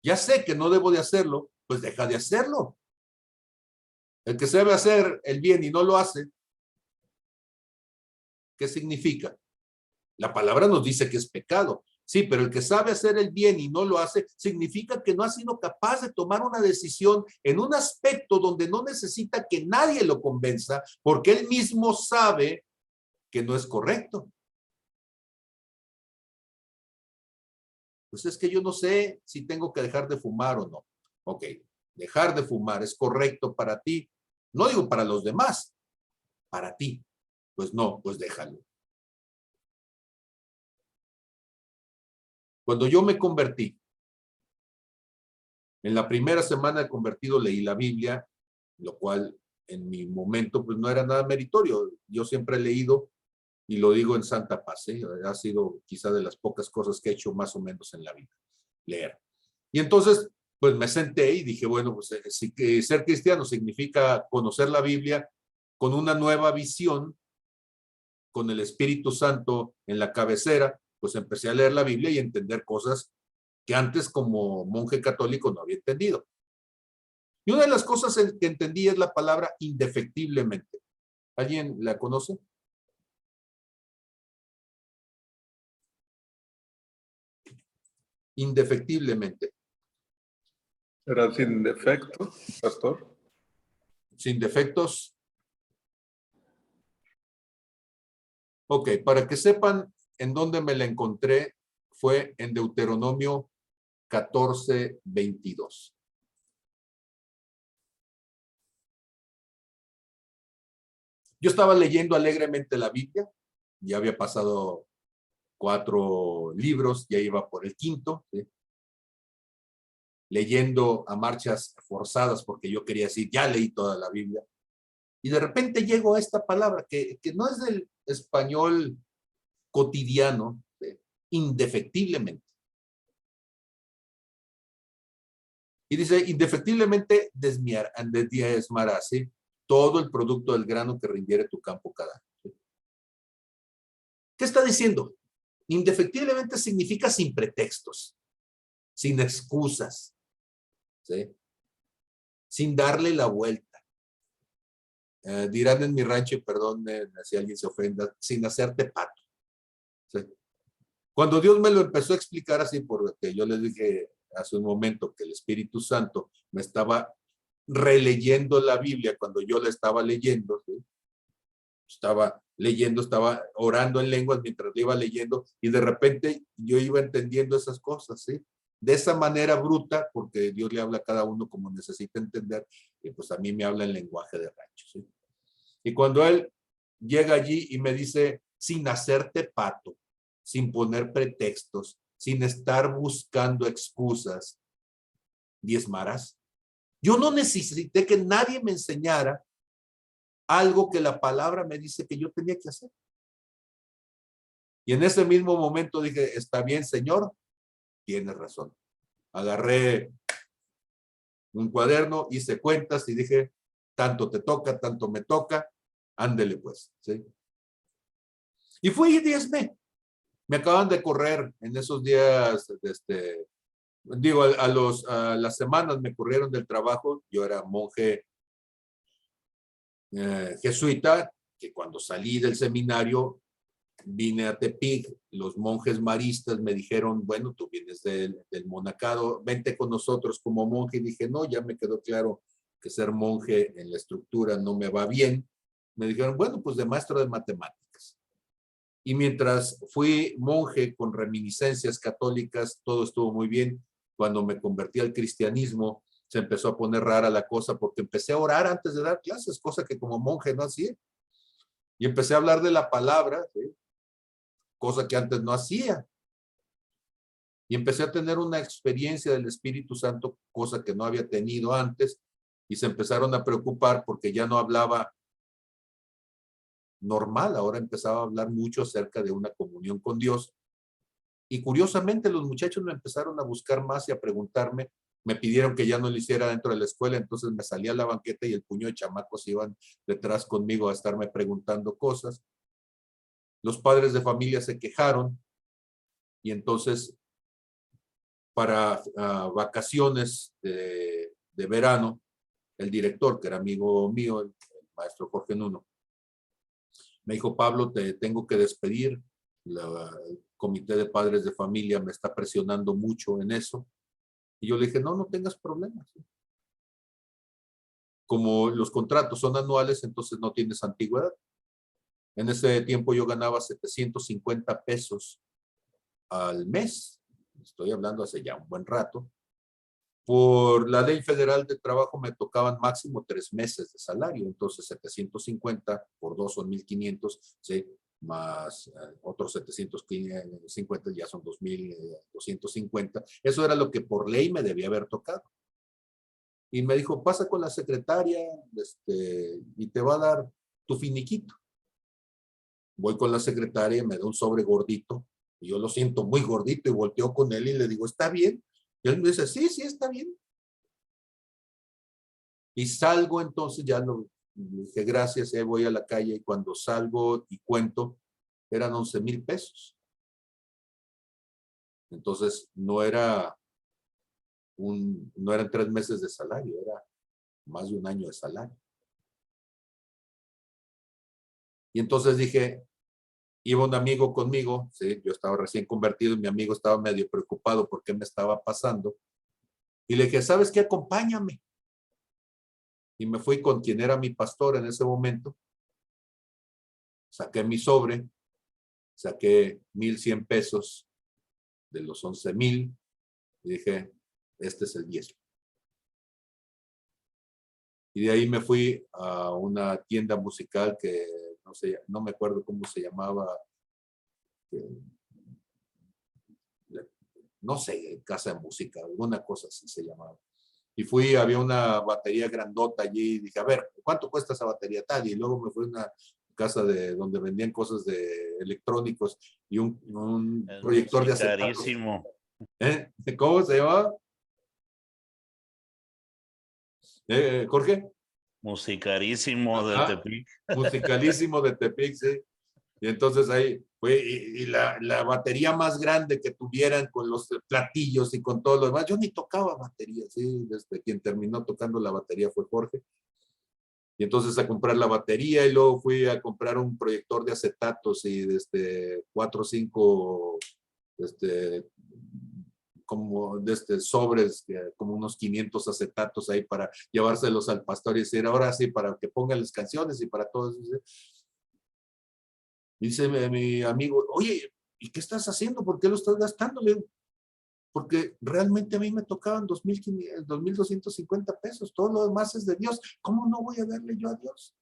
Ya sé que no debo de hacerlo, pues deja de hacerlo. El que sabe hacer el bien y no lo hace, ¿qué significa? La palabra nos dice que es pecado. Sí, pero el que sabe hacer el bien y no lo hace, significa que no ha sido capaz de tomar una decisión en un aspecto donde no necesita que nadie lo convenza, porque él mismo sabe que no es correcto. Pues es que yo no sé si tengo que dejar de fumar o no. Ok, dejar de fumar es correcto para ti. No digo para los demás, para ti. Pues no, pues déjalo. Cuando yo me convertí, en la primera semana de convertido leí la Biblia, lo cual en mi momento pues no era nada meritorio. Yo siempre he leído, y lo digo en santa paz, ¿eh? Ha sido quizá de las pocas cosas que he hecho más o menos en la vida, leer. Y entonces pues me senté y dije, bueno, pues si que ser cristiano significa conocer la Biblia con una nueva visión, con el Espíritu Santo en la cabecera, pues empecé a leer la Biblia y entender cosas que antes como monje católico no había entendido. Y una de las cosas que entendí es la palabra indefectiblemente. ¿Alguien la conoce? Indefectiblemente. ¿Será sin defecto, pastor? Sin defectos. Ok, para que sepan en dónde me la encontré, fue en Deuteronomio 14:22. Yo estaba leyendo alegremente la Biblia, ya había pasado 4 libros, ya iba por el 5º, ¿sí? Leyendo a marchas forzadas porque yo quería decir, ya leí toda la Biblia. Y de repente llego a esta palabra que no es del español cotidiano, ¿sí? Indefectiblemente. Y dice, indefectiblemente desmarás, ¿sí? Todo el producto del grano que rindiere tu campo cada año. ¿Sí? ¿Qué está diciendo? Indefectiblemente significa sin pretextos, sin excusas, ¿sí? Sin darle la vuelta. Dirán en mi rancho, perdón si alguien se ofenda, sin hacerte pato. ¿Sí? Cuando Dios me lo empezó a explicar así, porque yo les dije hace un momento que el Espíritu Santo me estaba releyendo la Biblia cuando yo la estaba leyendo, ¿sí? Estaba leyendo, estaba orando en lenguas mientras le iba leyendo y de repente yo iba entendiendo esas cosas, ¿sí? De esa manera bruta, porque Dios le habla a cada uno como necesita entender, y pues a mí me habla en lenguaje de rancho, ¿sí? Y cuando él llega allí y me dice, sin hacerte pato, sin poner pretextos, sin estar buscando excusas, diezmarás. Yo no necesité que nadie me enseñara algo que la palabra me dice que yo tenía que hacer. Y en ese mismo momento dije, está bien, Señor, tienes razón. Agarré un cuaderno, hice cuentas y dije, tanto te toca, tanto me toca, ándele pues, ¿sí? Y fui y diezmé. Me acaban de correr en esos días, digo, a las semanas me corrieron del trabajo. Yo era monje jesuita, que cuando salí del seminario vine a Tepic, los monjes maristas me dijeron, bueno, tú vienes del monacado, vente con nosotros como monje. Y dije, no, ya me quedó claro que ser monje en la estructura no me va bien. Me dijeron, bueno, pues de maestro de matemáticas. Y mientras fui monje con reminiscencias católicas, todo estuvo muy bien. Cuando me convertí al cristianismo, se empezó a poner rara la cosa porque empecé a orar antes de dar clases, cosa que como monje no hacía. Y empecé a hablar de la palabra, ¿sí? Cosa que antes no hacía. Y empecé a tener una experiencia del Espíritu Santo, cosa que no había tenido antes, y se empezaron a preocupar porque ya no hablaba normal, ahora empezaba a hablar mucho acerca de una comunión con Dios. Y curiosamente los muchachos me empezaron a buscar más y a preguntarme, me pidieron que ya no lo hiciera dentro de la escuela, entonces me salí a la banqueta y el puño de chamacos iban detrás conmigo a estarme preguntando cosas. Los padres de familia se quejaron y entonces para vacaciones de verano, el director, que era amigo mío, el maestro Jorge Nuno, me dijo, Pablo, te tengo que despedir. comité de padres de familia me está presionando mucho en eso. Y yo le dije, no tengas problemas. Como los contratos son anuales, entonces no tienes antigüedad. En ese tiempo yo ganaba 750 pesos al mes. Estoy hablando hace ya un buen rato. Por la ley federal de trabajo me tocaban máximo 3 meses de salario. Entonces 750 por 2 son 1,500, ¿sí? Más otros 750 ya son 2,250. Eso era lo que por ley me debía haber tocado. Y me dijo, pasa con la secretaria y te va a dar tu finiquito. Voy con la secretaria y me da un sobre gordito. Y yo lo siento muy gordito y volteo con él y le digo, ¿está bien? Y él me dice, sí, está bien. Y salgo entonces, ya le dije, gracias, voy a la calle. Y cuando salgo y cuento, eran 11,000 pesos. Entonces, no eran 3 meses de salario, era más de un año de salario. Y entonces dije, iba un amigo conmigo, ¿sí? Yo estaba recién convertido y mi amigo estaba medio preocupado por qué me estaba pasando. Y le dije, ¿sabes qué? Acompáñame. Y me fui con quien era mi pastor en ese momento. Saqué mi sobre, saqué 1,100 pesos de los 11,000 y dije, este es el 10. Y de ahí me fui a una tienda musical que no sé, no me acuerdo cómo se llamaba, no sé, casa de música, alguna cosa así se llamaba. Y fui, había una batería grandota allí y dije, a ver, ¿cuánto cuesta esa batería tal? Y luego me fui a una casa donde vendían cosas de electrónicos y un proyector de acetatos. Carísimo. ¿Cómo se llamaba? Jorge. Musicarísimo de Tepic. Musicalísimo de Tepic, sí. Y entonces ahí fue, y la batería más grande que tuvieran con los platillos y con todo lo demás. Yo ni tocaba batería, sí. Desde quien terminó tocando la batería fue Jorge. Y entonces a comprar la batería y luego fui a comprar un proyector de acetatos y 4 o 5 como sobres, como unos 500 acetatos ahí para llevárselos al pastor y decir, ahora sí, para que pongan las canciones y para todo eso. Dice mi amigo, oye, ¿y qué estás haciendo? ¿Por qué lo estás gastando? Le digo, porque realmente a mí me tocaban 2,250 pesos. Todo lo demás es de Dios. ¿Cómo no voy a darle yo a Dios?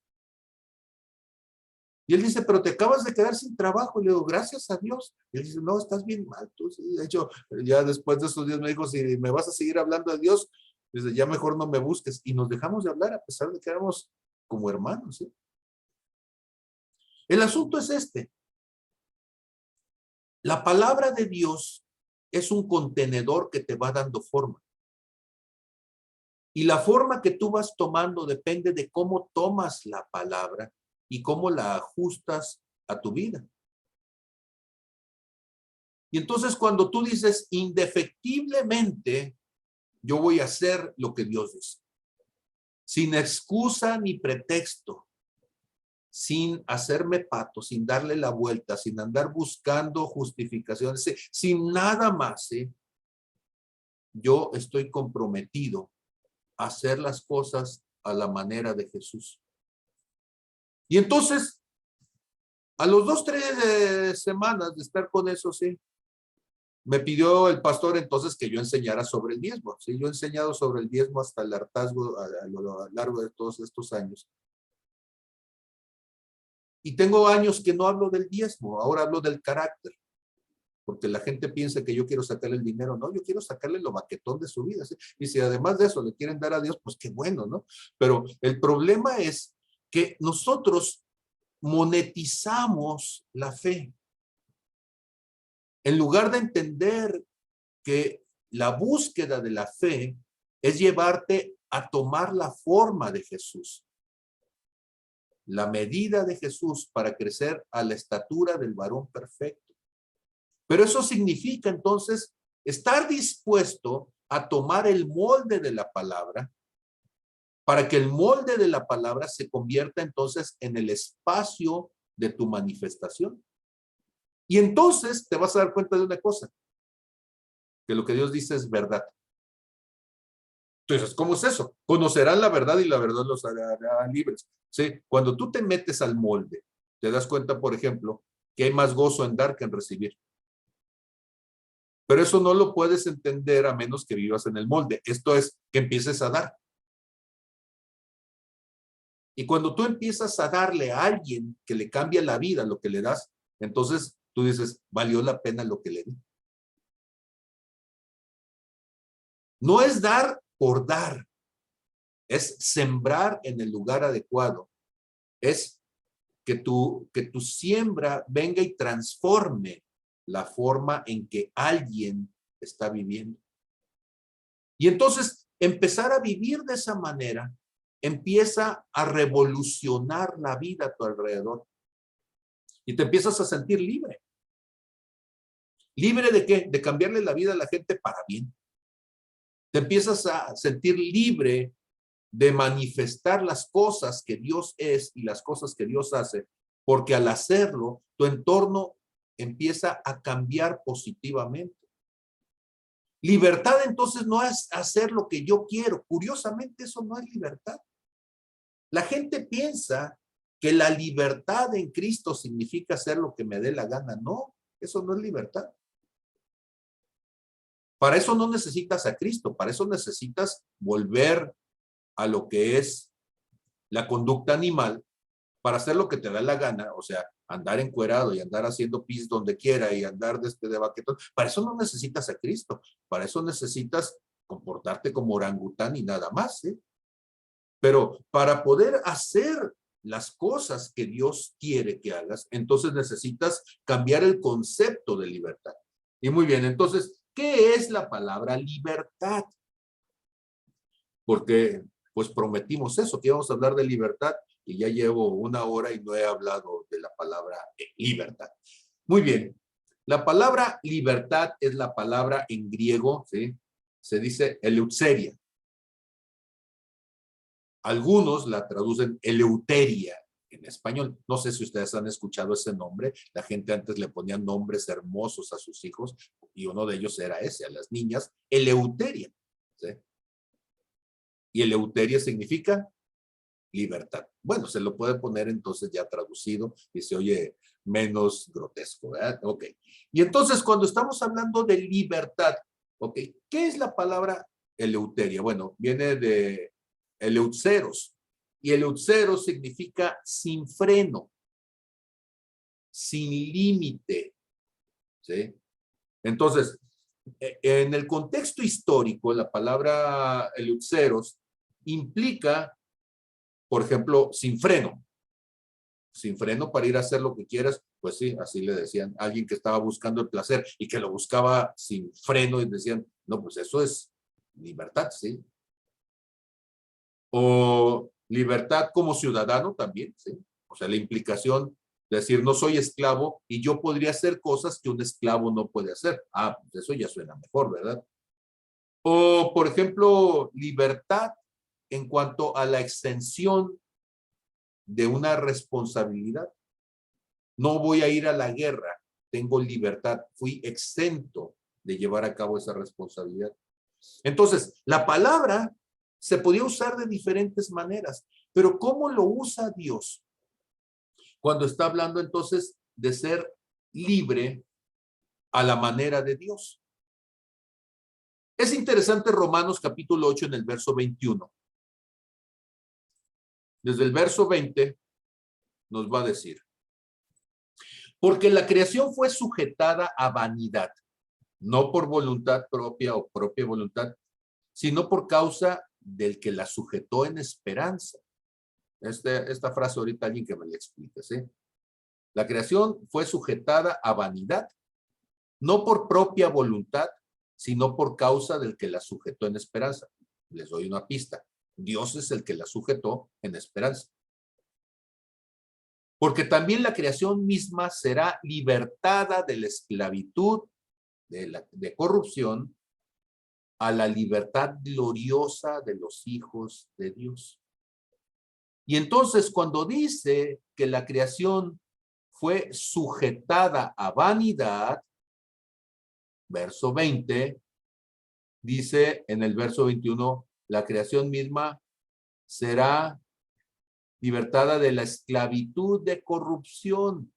Y él dice, pero te acabas de quedar sin trabajo. Y le digo, gracias a Dios. Y él dice, no, estás bien mal. Tú. De hecho, ya después de esos días me dijo, si me vas a seguir hablando de Dios, dice, ya mejor no me busques. Y nos dejamos de hablar a pesar de que éramos como hermanos. ¿Sí? El asunto es este. La palabra de Dios es un contenedor que te va dando forma. Y la forma que tú vas tomando depende de cómo tomas la palabra y cómo la ajustas a tu vida. Y entonces cuando tú dices indefectiblemente, yo voy a hacer lo que Dios dice, sin excusa ni pretexto, sin hacerme pato, sin darle la vuelta, sin andar buscando justificaciones, sin nada más, ¿sí? Yo estoy comprometido a hacer las cosas a la manera de Jesús. Y entonces, a los 2, 3 semanas de estar con eso, sí, me pidió el pastor entonces que yo enseñara sobre el diezmo. Sí, yo he enseñado sobre el diezmo hasta el hartazgo a lo largo de todos estos años. Y tengo años que no hablo del diezmo, ahora hablo del carácter. Porque la gente piensa que yo quiero sacarle el dinero. No, yo quiero sacarle lo baquetón de su vida. ¿Sí? Y si además de eso le quieren dar a Dios, pues qué bueno, ¿no? Pero el problema es que nosotros monetizamos la fe. En lugar de entender que la búsqueda de la fe es llevarte a tomar la forma de Jesús. La medida de Jesús para crecer a la estatura del varón perfecto. Pero eso significa entonces estar dispuesto a tomar el molde de la palabra para que el molde de la palabra se convierta entonces en el espacio de tu manifestación. Y entonces te vas a dar cuenta de una cosa, que lo que Dios dice es verdad. Entonces, ¿cómo es eso? Conocerán la verdad y la verdad los hará libres. ¿Sí? Cuando tú te metes al molde, te das cuenta, por ejemplo, que hay más gozo en dar que en recibir. Pero eso no lo puedes entender a menos que vivas en el molde. Esto es, que empieces a dar. Y cuando tú empiezas a darle a alguien que le cambia la vida lo que le das, entonces tú dices, valió la pena lo que le di. No es dar por dar, es sembrar en el lugar adecuado. Es que tu siembra venga y transforme la forma en que alguien está viviendo. Y entonces, empezar a vivir de esa manera empieza a revolucionar la vida a tu alrededor. Y te empiezas a sentir libre. ¿Libre de qué? De cambiarle la vida a la gente para bien. Te empiezas a sentir libre de manifestar las cosas que Dios es y las cosas que Dios hace, porque al hacerlo, tu entorno empieza a cambiar positivamente. Libertad entonces no es hacer lo que yo quiero. Curiosamente, eso no es libertad. La gente piensa que la libertad en Cristo significa hacer lo que me dé la gana. No, eso no es libertad. Para eso no necesitas a Cristo, para eso necesitas volver a lo que es la conducta animal, para hacer lo que te da la gana, o sea, andar encuerado y andar haciendo pis donde quiera y andar de baquetón. Para eso no necesitas a Cristo, para eso necesitas comportarte como orangután y nada más, ¿eh? Pero para poder hacer las cosas que Dios quiere que hagas, entonces necesitas cambiar el concepto de libertad. Y muy bien, entonces, ¿qué es la palabra libertad? Porque pues prometimos eso, que íbamos a hablar de libertad y ya llevo 1 hora y no he hablado de la palabra libertad. Muy bien, la palabra libertad es la palabra en griego, ¿sí? Se dice eleuteria. Algunos la traducen eleuteria en español. No sé si ustedes han escuchado ese nombre. La gente antes le ponía nombres hermosos a sus hijos y uno de ellos era ese, a las niñas, eleuteria, ¿sí? Y eleuteria significa libertad. Bueno, se lo puede poner entonces ya traducido y se oye menos grotesco, ¿verdad? Ok. Y entonces cuando estamos hablando de libertad, ok, ¿qué es la palabra eleuteria? Bueno, viene de eleutseros. Y eleutseros significa sin freno, sin límite, ¿sí? Entonces, en el contexto histórico, la palabra eleutseros implica, por ejemplo, sin freno. Sin freno para ir a hacer lo que quieras, pues sí, así le decían a alguien que estaba buscando el placer y que lo buscaba sin freno y decían, no, pues eso es libertad, ¿sí? O libertad como ciudadano también, ¿sí? O sea, la implicación de decir, no soy esclavo y yo podría hacer cosas que un esclavo no puede hacer. Ah, pues eso ya suena mejor, ¿verdad? O, por ejemplo, libertad en cuanto a la extensión de una responsabilidad. No voy a ir a la guerra, tengo libertad, fui exento de llevar a cabo esa responsabilidad. Entonces, la palabra se podía usar de diferentes maneras, pero ¿cómo lo usa Dios? Cuando está hablando entonces de ser libre a la manera de Dios. Es interesante Romanos capítulo 8 en el verso 21. Desde el verso 20 nos va a decir, porque la creación fue sujetada a vanidad, no por voluntad propia o propia voluntad, sino por causa del que la sujetó en esperanza. Esta frase ahorita alguien que me la explique, ¿sí? La creación fue sujetada a vanidad, no por propia voluntad, sino por causa del que la sujetó en esperanza. Les doy una pista. Dios es el que la sujetó en esperanza. Porque también la creación misma será libertada de la esclavitud, de corrupción, a la libertad gloriosa de los hijos de Dios. Y entonces cuando dice que la creación fue sujetada a vanidad, verso 20, dice en el verso 21, la creación misma será libertada de la esclavitud de corrupción.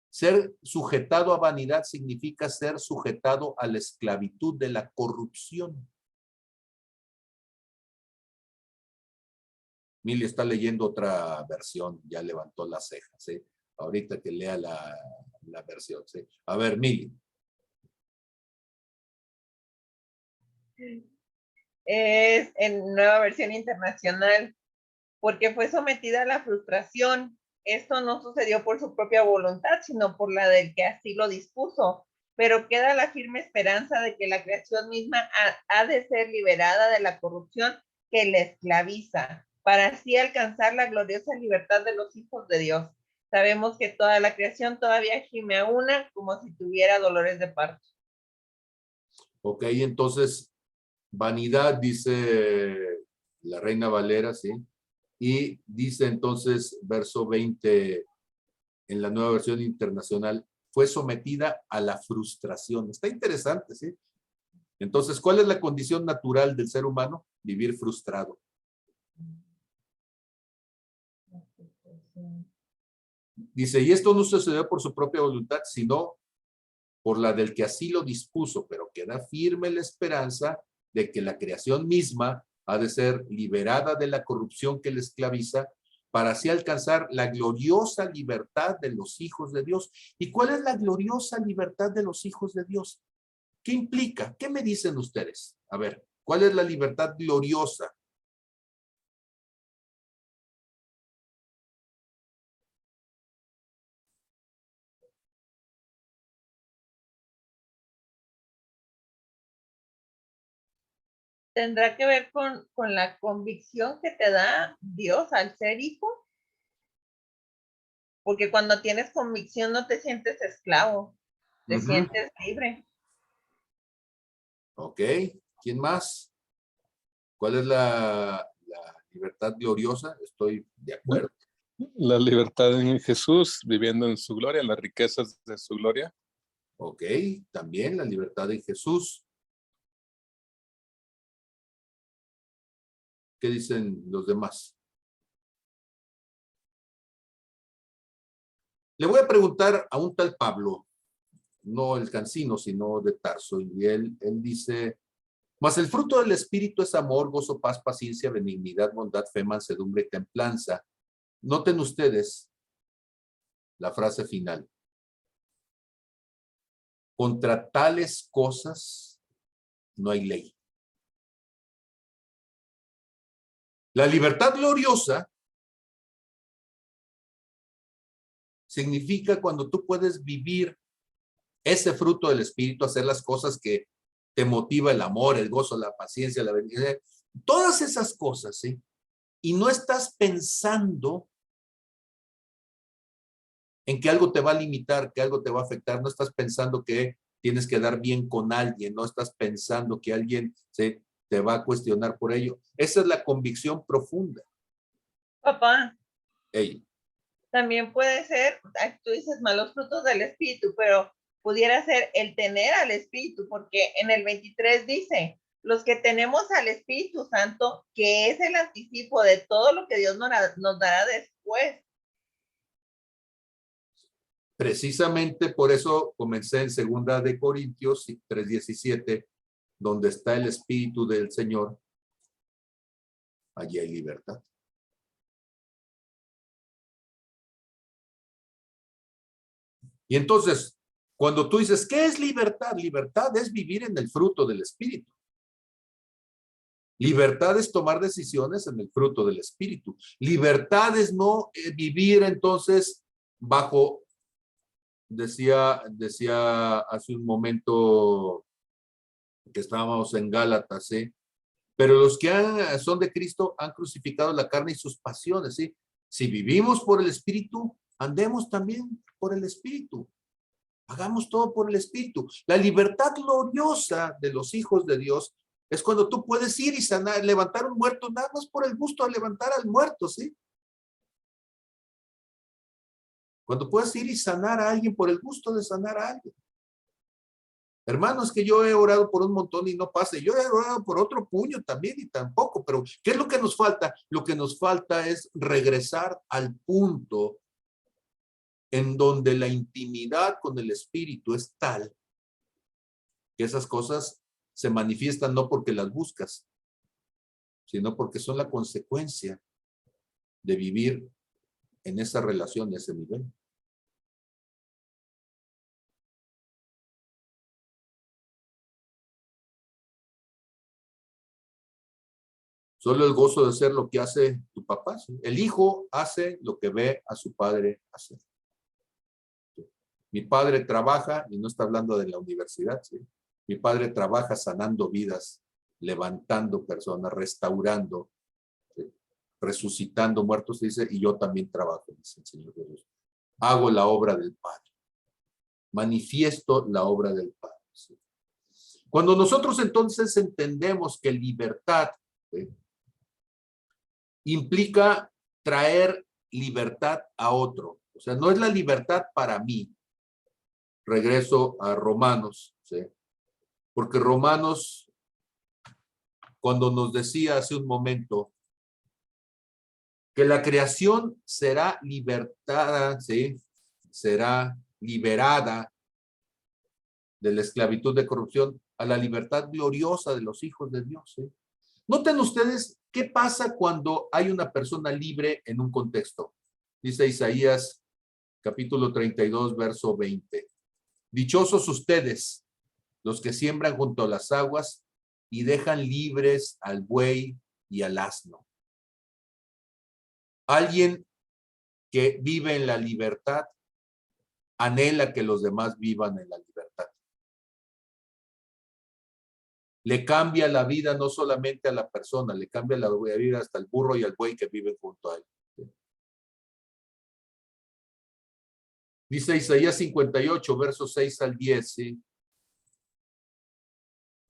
Ser sujetado a vanidad significa ser sujetado a la esclavitud de la corrupción. Mili está leyendo otra versión, ya levantó las cejas, ¿sí? Ahorita que lea la versión, ¿sí? A ver, Mili. Es en Nueva Versión Internacional, porque fue sometida a la frustración. Esto no sucedió por su propia voluntad, sino por la del que así lo dispuso. Pero queda la firme esperanza de que la creación misma ha de ser liberada de la corrupción que la esclaviza, para así alcanzar la gloriosa libertad de los hijos de Dios. Sabemos que toda la creación todavía gime a una como si tuviera dolores de parto. Ok, entonces, vanidad, dice la Reina Valera, ¿sí? Y dice entonces, verso 20, en la Nueva Versión Internacional, fue sometida a la frustración. Está interesante, ¿sí? Entonces, ¿cuál es la condición natural del ser humano? Vivir frustrado. Dice, y esto no sucedió por su propia voluntad, sino por la del que así lo dispuso, pero queda firme la esperanza de que la creación misma ha de ser liberada de la corrupción que le esclaviza, para así alcanzar la gloriosa libertad de los hijos de Dios. ¿Y cuál es la gloriosa libertad de los hijos de Dios? ¿Qué implica? ¿Qué me dicen ustedes? A ver, ¿cuál es la libertad gloriosa? ¿Tendrá que ver con la convicción que te da Dios al ser hijo? Porque cuando tienes convicción no te sientes esclavo, te sientes libre. Ok, ¿quién más? ¿Cuál es la libertad gloriosa? Estoy de acuerdo. La libertad en Jesús, viviendo en su gloria, las riquezas de su gloria. Ok, también la libertad en Jesús. ¿Qué dicen los demás? Le voy a preguntar a un tal Pablo, no el Cancino, sino de Tarso, y él dice, mas el fruto del Espíritu es amor, gozo, paz, paciencia, benignidad, bondad, fe, mansedumbre y templanza. Noten ustedes la frase final. Contra tales cosas no hay ley. La libertad gloriosa significa cuando tú puedes vivir ese fruto del Espíritu, hacer las cosas que te motiva el amor, el gozo, la paciencia, la benignidad, todas esas cosas, ¿sí? Y no estás pensando en que algo te va a limitar, que algo te va a afectar, no estás pensando que tienes que dar bien con alguien, no estás pensando que alguien te va a cuestionar por ello. Esa es la convicción profunda. Papá, Ey. también puede ser, tú dices malos frutos del Espíritu, pero pudiera ser el tener al Espíritu, porque en el 23 dice, los que tenemos al Espíritu Santo, que es el anticipo de todo lo que Dios nos dará después. Precisamente por eso comencé en 2 de Corintios 3:17, donde está el Espíritu del Señor, allí hay libertad. Y entonces, cuando tú dices, ¿qué es libertad? Libertad es vivir en el fruto del Espíritu. Libertad es tomar decisiones en el fruto del Espíritu. Libertad es no vivir entonces bajo, decía hace un momento que estábamos en Gálatas, ¿sí? Pero los que son de Cristo han crucificado la carne y sus pasiones, ¿sí? Si vivimos por el Espíritu, andemos también por el Espíritu. Hagamos todo por el Espíritu. La libertad gloriosa de los hijos de Dios es cuando tú puedes ir y sanar, levantar un muerto, nada más por el gusto de levantar al muerto, ¿sí? Cuando puedas ir y sanar a alguien por el gusto de sanar a alguien. Hermano, es que yo he orado por un montón y no pasa. Yo he orado por otro puño también y tampoco. Pero, ¿qué es lo que nos falta? Lo que nos falta es regresar al punto en donde la intimidad con el Espíritu es tal que esas cosas se manifiestan no porque las buscas, sino porque son la consecuencia de vivir en esa relación, en ese nivel. Solo el gozo de hacer lo que hace tu papá. ¿Sí? El hijo hace lo que ve a su padre hacer. ¿Sí? Mi padre trabaja, y no está hablando de la universidad, ¿sí? Mi padre trabaja sanando vidas, levantando personas, restaurando, ¿sí? Resucitando muertos, dice, y yo también trabajo, dice el Señor Jesús. Hago la obra del Padre. Manifiesto la obra del Padre. ¿Sí? Cuando nosotros entonces entendemos que libertad, ¿sí?, implica traer libertad a otro. O sea, no es la libertad para mí. Regreso a Romanos, ¿sí? Porque Romanos, cuando nos decía hace un momento que la creación será libertada, ¿sí?, será liberada de la esclavitud de corrupción a la libertad gloriosa de los hijos de Dios, ¿sí? Noten ustedes qué pasa cuando hay una persona libre en un contexto. Dice Isaías capítulo 32, verso 20. Dichosos ustedes, los que siembran junto a las aguas y dejan libres al buey y al asno. Alguien que vive en la libertad anhela que los demás vivan en la libertad. Le cambia la vida no solamente a la persona, le cambia la vida hasta el burro y al buey que viven junto a él. Dice Isaías 58, versos 6 al 10, ¿sí?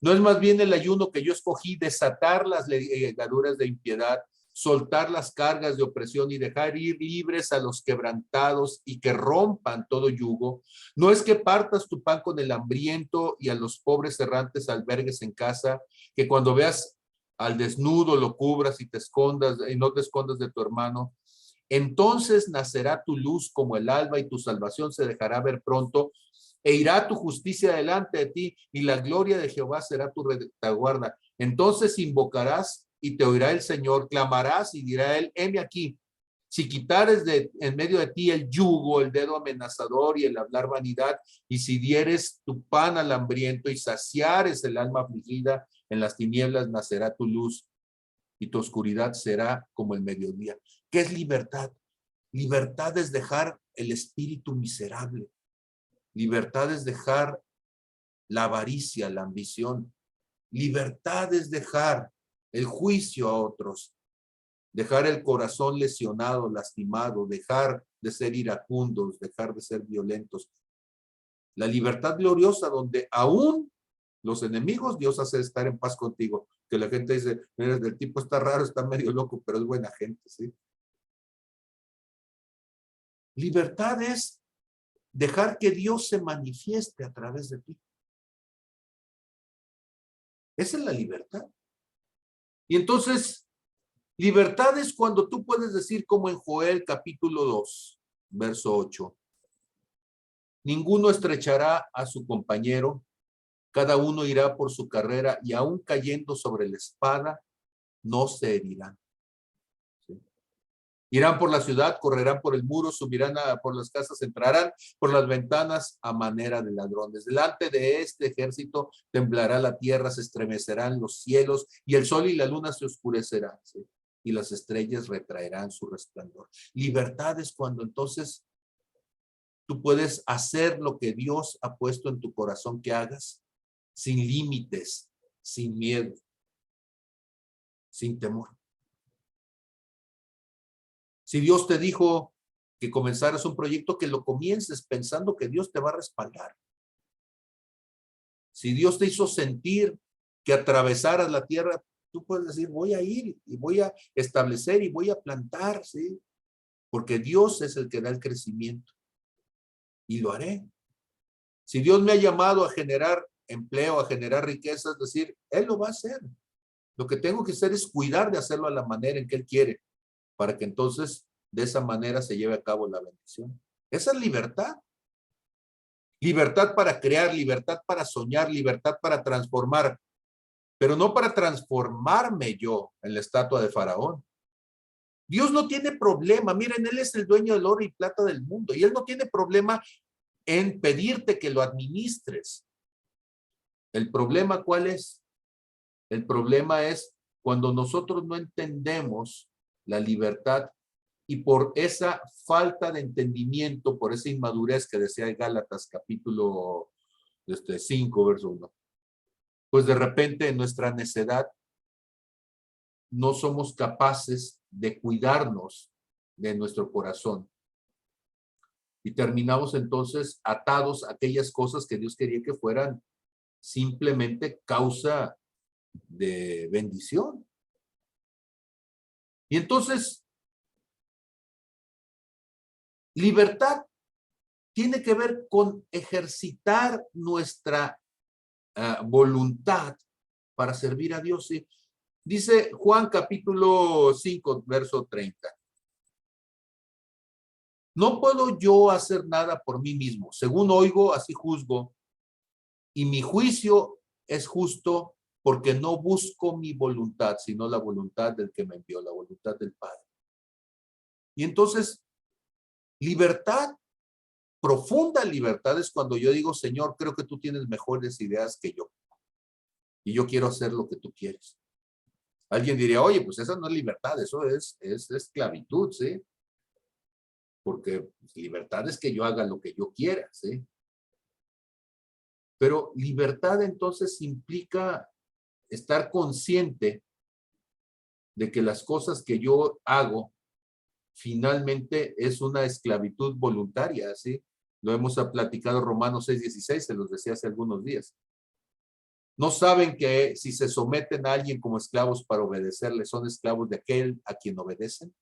¿No es más bien el ayuno que yo escogí desatar las ligaduras de impiedad, soltar las cargas de opresión y dejar ir libres a los quebrantados y que rompan todo yugo? ¿No es que partas tu pan con el hambriento y a los pobres errantes albergues en casa, que cuando veas al desnudo lo cubras y te escondas y no te escondas de tu hermano? Entonces nacerá tu luz como el alba y tu salvación se dejará ver pronto. E irá tu justicia delante de ti, y la gloria de Jehová será tu retaguarda. Entonces invocarás y te oirá el Señor, clamarás y dirá él, heme aquí. Si quitares en medio de ti el yugo, el dedo amenazador y el hablar vanidad, y si dieres tu pan al hambriento y saciares el alma afligida, en las tinieblas nacerá tu luz y tu oscuridad será como el mediodía. ¿Qué es libertad? Libertad es dejar el espíritu miserable. Libertad es dejar la avaricia, la ambición. Libertad es dejar el juicio a otros, dejar el corazón lesionado, lastimado, dejar de ser iracundos, dejar de ser violentos. La libertad gloriosa donde aún los enemigos Dios hace estar en paz contigo. Que la gente dice, mira, el tipo está raro, está medio loco, pero es buena gente, ¿sí? Libertad es dejar que Dios se manifieste a través de ti. Esa es la libertad. Y entonces, libertad es cuando tú puedes decir como en Joel capítulo 2, verso 8. Ninguno estrechará a su compañero, cada uno irá por su carrera y aún cayendo sobre la espada, no se herirán. ¿Sí? Irán por la ciudad, correrán por el muro, subirán por las casas, entrarán por las ventanas a manera de ladrones. Delante de este ejército temblará la tierra, se estremecerán los cielos y el sol y la luna se oscurecerán, ¿sí? Y las estrellas retraerán su resplandor. Libertad es cuando entonces tú puedes hacer lo que Dios ha puesto en tu corazón que hagas sin límites, sin miedo, sin temor. Si Dios te dijo que comenzaras un proyecto, que lo comiences pensando que Dios te va a respaldar. Si Dios te hizo sentir que atravesaras la tierra, tú puedes decir, voy a ir y voy a establecer y voy a plantar, ¿sí? Porque Dios es el que da el crecimiento. y lo haré. Si Dios me ha llamado a generar empleo, a generar riqueza, es decir, Él lo va a hacer. Lo que tengo que hacer es cuidar de hacerlo a la manera en que Él quiere, para que entonces de esa manera se lleve a cabo la bendición. Esa es libertad. Libertad para crear, libertad para soñar, libertad para transformar, pero no para transformarme yo en la estatua de Faraón. Dios no tiene problema. Miren, Él es el dueño del oro y plata del mundo y Él no tiene problema en pedirte que lo administres. ¿El problema cuál es? El problema es cuando nosotros no entendemos la libertad y por esa falta de entendimiento, por esa inmadurez que decía Gálatas capítulo 5, verso 1, pues de repente en nuestra necedad no somos capaces de cuidarnos de nuestro corazón. Y terminamos entonces atados a aquellas cosas que Dios quería que fueran simplemente causa de bendición. Y entonces, libertad tiene que ver con ejercitar nuestra voluntad para servir a Dios. ¿Sí? Dice Juan capítulo 5, verso 30. No puedo yo hacer nada por mí mismo. Según oigo, así juzgo. Y mi juicio es justo porque no busco mi voluntad, sino la voluntad del que me envió, la voluntad del Padre. Y entonces, libertad, profunda libertad es cuando yo digo, Señor, creo que tú tienes mejores ideas que yo. Y yo quiero hacer lo que tú quieres. Alguien diría, oye, pues esa no es libertad, eso es esclavitud, ¿sí? Porque libertad es que yo haga lo que yo quiera, ¿sí? Pero libertad entonces implica estar consciente de que las cosas que yo hago finalmente es una esclavitud voluntaria, ¿sí? Lo hemos platicado Romanos 6:16, se los decía hace algunos días. ¿No saben que si se someten a alguien como esclavos para obedecerle, son esclavos de aquel a quien obedecen?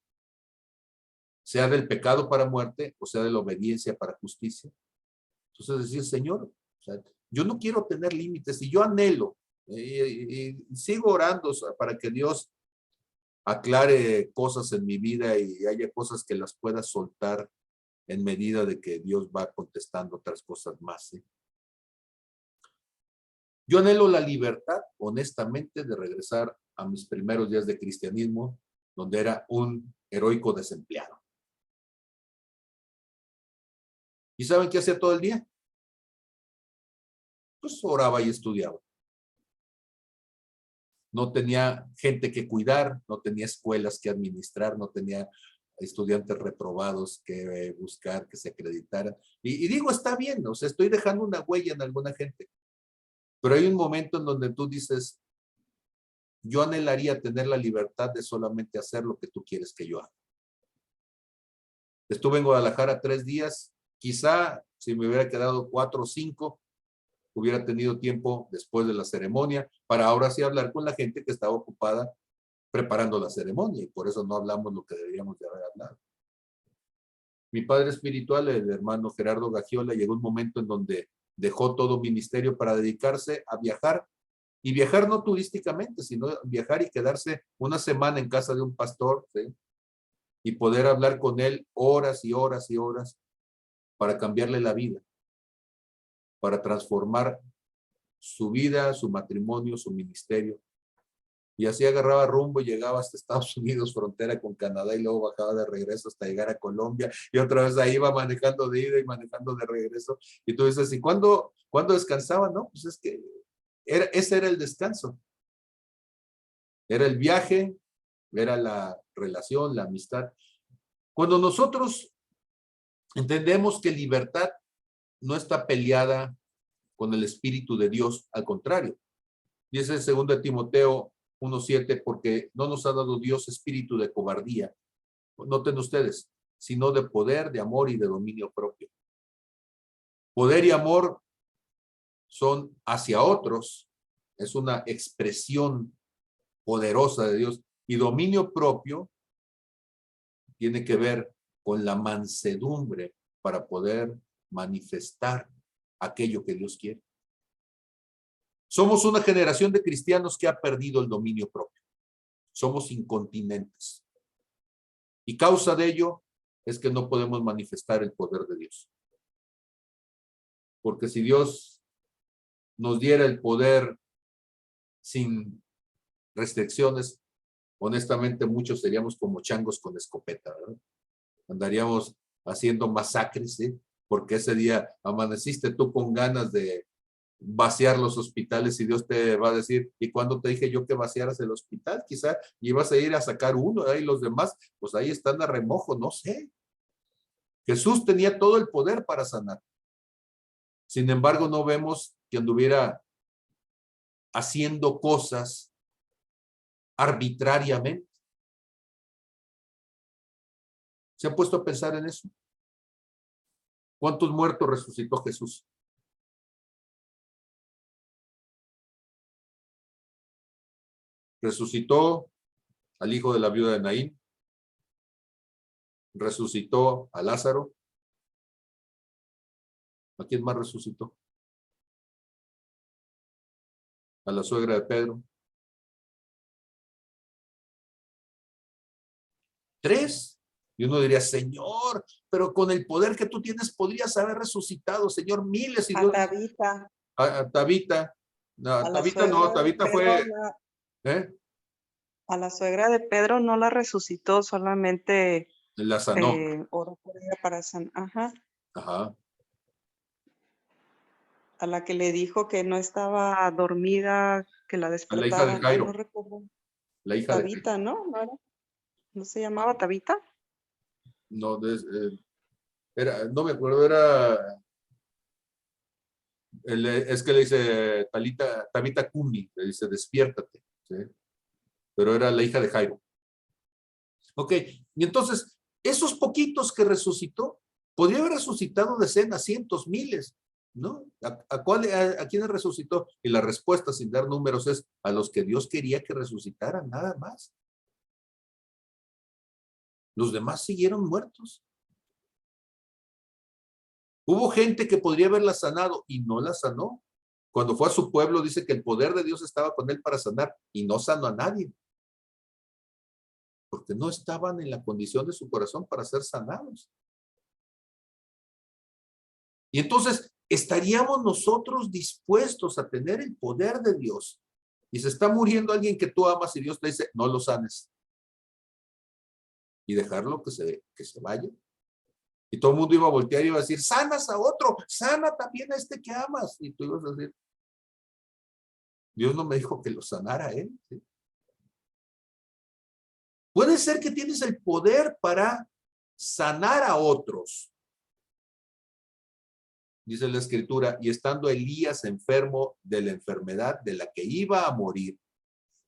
Sea del pecado para muerte o sea de la obediencia para justicia. Entonces decir, Señor, o sea, yo no quiero tener límites y yo anhelo y sigo orando para que Dios aclare cosas en mi vida y haya cosas que las pueda soltar en medida de que Dios va contestando otras cosas más, ¿sí? Yo anhelo la libertad, honestamente, de regresar a mis primeros días de cristianismo, donde era un heroico desempleado. ¿Y saben qué hacía todo el día? Pues oraba y estudiaba. No tenía gente que cuidar, no tenía escuelas que administrar, no tenía estudiantes reprobados que buscar, que se acreditaran. Y digo, está bien, o sea, estoy dejando una huella en alguna gente. Pero hay un momento en donde tú dices, yo anhelaría tener la libertad de solamente hacer lo que tú quieres que yo haga. Estuve en Guadalajara 3 días, quizá si me hubiera quedado 4 o 5, hubiera tenido tiempo después de la ceremonia para ahora sí hablar con la gente que estaba ocupada preparando la ceremonia y por eso no hablamos lo que deberíamos de haber hablado. Mi padre espiritual, el hermano Gerardo Gagiola, llegó un momento en donde dejó todo ministerio para dedicarse a viajar y viajar no turísticamente, sino viajar y quedarse una semana en casa de un pastor, ¿sí? Y poder hablar con él horas y horas y horas para cambiarle la vida, para transformar su vida, su matrimonio, su ministerio. Y así agarraba rumbo y llegaba hasta Estados Unidos, frontera con Canadá, y luego bajaba de regreso hasta llegar a Colombia, y otra vez ahí iba manejando de ida y manejando de regreso. Y tú dices, ¿y cuándo descansaba? No, pues es que ese era el descanso. Era el viaje, era la relación, la amistad. Cuando nosotros entendemos que libertad no está peleada con el Espíritu de Dios, al contrario. Dice 2 Timoteo 1:7, porque no nos ha dado Dios espíritu de cobardía, noten ustedes, sino de poder, de amor y de dominio propio. Poder y amor son hacia otros, es una expresión poderosa de Dios, y dominio propio tiene que ver con la mansedumbre para poder manifestar aquello que Dios quiere. Somos una generación de cristianos que ha perdido el dominio propio. Somos incontinentes. Y causa de ello es que no podemos manifestar el poder de Dios. Porque si Dios nos diera el poder sin restricciones, honestamente muchos seríamos como changos con escopeta, ¿verdad? Andaríamos haciendo masacres, ¿sí? Porque ese día amaneciste tú con ganas de vaciar los hospitales y Dios te va a decir, ¿y cuándo te dije yo que vaciaras el hospital? Quizá ibas a ir a sacar uno, ¿eh? Y los demás, pues ahí están a remojo, no sé. Jesús tenía todo el poder para sanar. Sin embargo, no vemos que anduviera haciendo cosas arbitrariamente. ¿Se han puesto a pensar en eso? ¿Cuántos muertos resucitó Jesús? Resucitó al hijo de la viuda de Naín. Resucitó a Lázaro. ¿A quién más resucitó? A la suegra de Pedro. 3. Y uno diría, Señor, pero con el poder que tú tienes podrías haber resucitado, Señor, miles y A Dios. Tabita. A Tabita. No, A la Tabita no, suegra de Tabita Pedro fue. la- A la suegra de Pedro no la resucitó, solamente La sanó. oró por ella para san. Ajá. Ajá. A la que le dijo que no estaba dormida, que la A la hija de despertara. Ay, Jairo. no recuerdo. La hija de Tabita, ¿no? ¿No se llamaba Tabita? No, no me acuerdo, era. Es que le dice Tabita Kumi, le dice despiértate, ¿sí? Pero era la hija de Jairo. Ok, y entonces, esos poquitos que resucitó, podría haber resucitado decenas, cientos, miles, ¿no? ¿A quiénes resucitó? Y la respuesta, sin dar números, es a los que Dios quería que resucitaran, nada más. Los demás siguieron muertos. Hubo gente que podría haberla sanado y no la sanó. Cuando fue a su pueblo, dice que el poder de Dios estaba con él para sanar y no sanó a nadie. Porque no estaban en la condición de su corazón para ser sanados. Y entonces, ¿estaríamos nosotros dispuestos a tener el poder de Dios? Y se está muriendo alguien que tú amas y Dios te dice, no lo sanes. Y dejarlo que se vaya. Y todo el mundo iba a voltear y iba a decir, sanas a otro, sana también a este que amas. Y tú ibas a decir, Dios no me dijo que lo sanara a él. ¿Sí? Puede ser que tienes el poder para sanar a otros. Dice la escritura, y estando Elías enfermo de la enfermedad de la que iba a morir,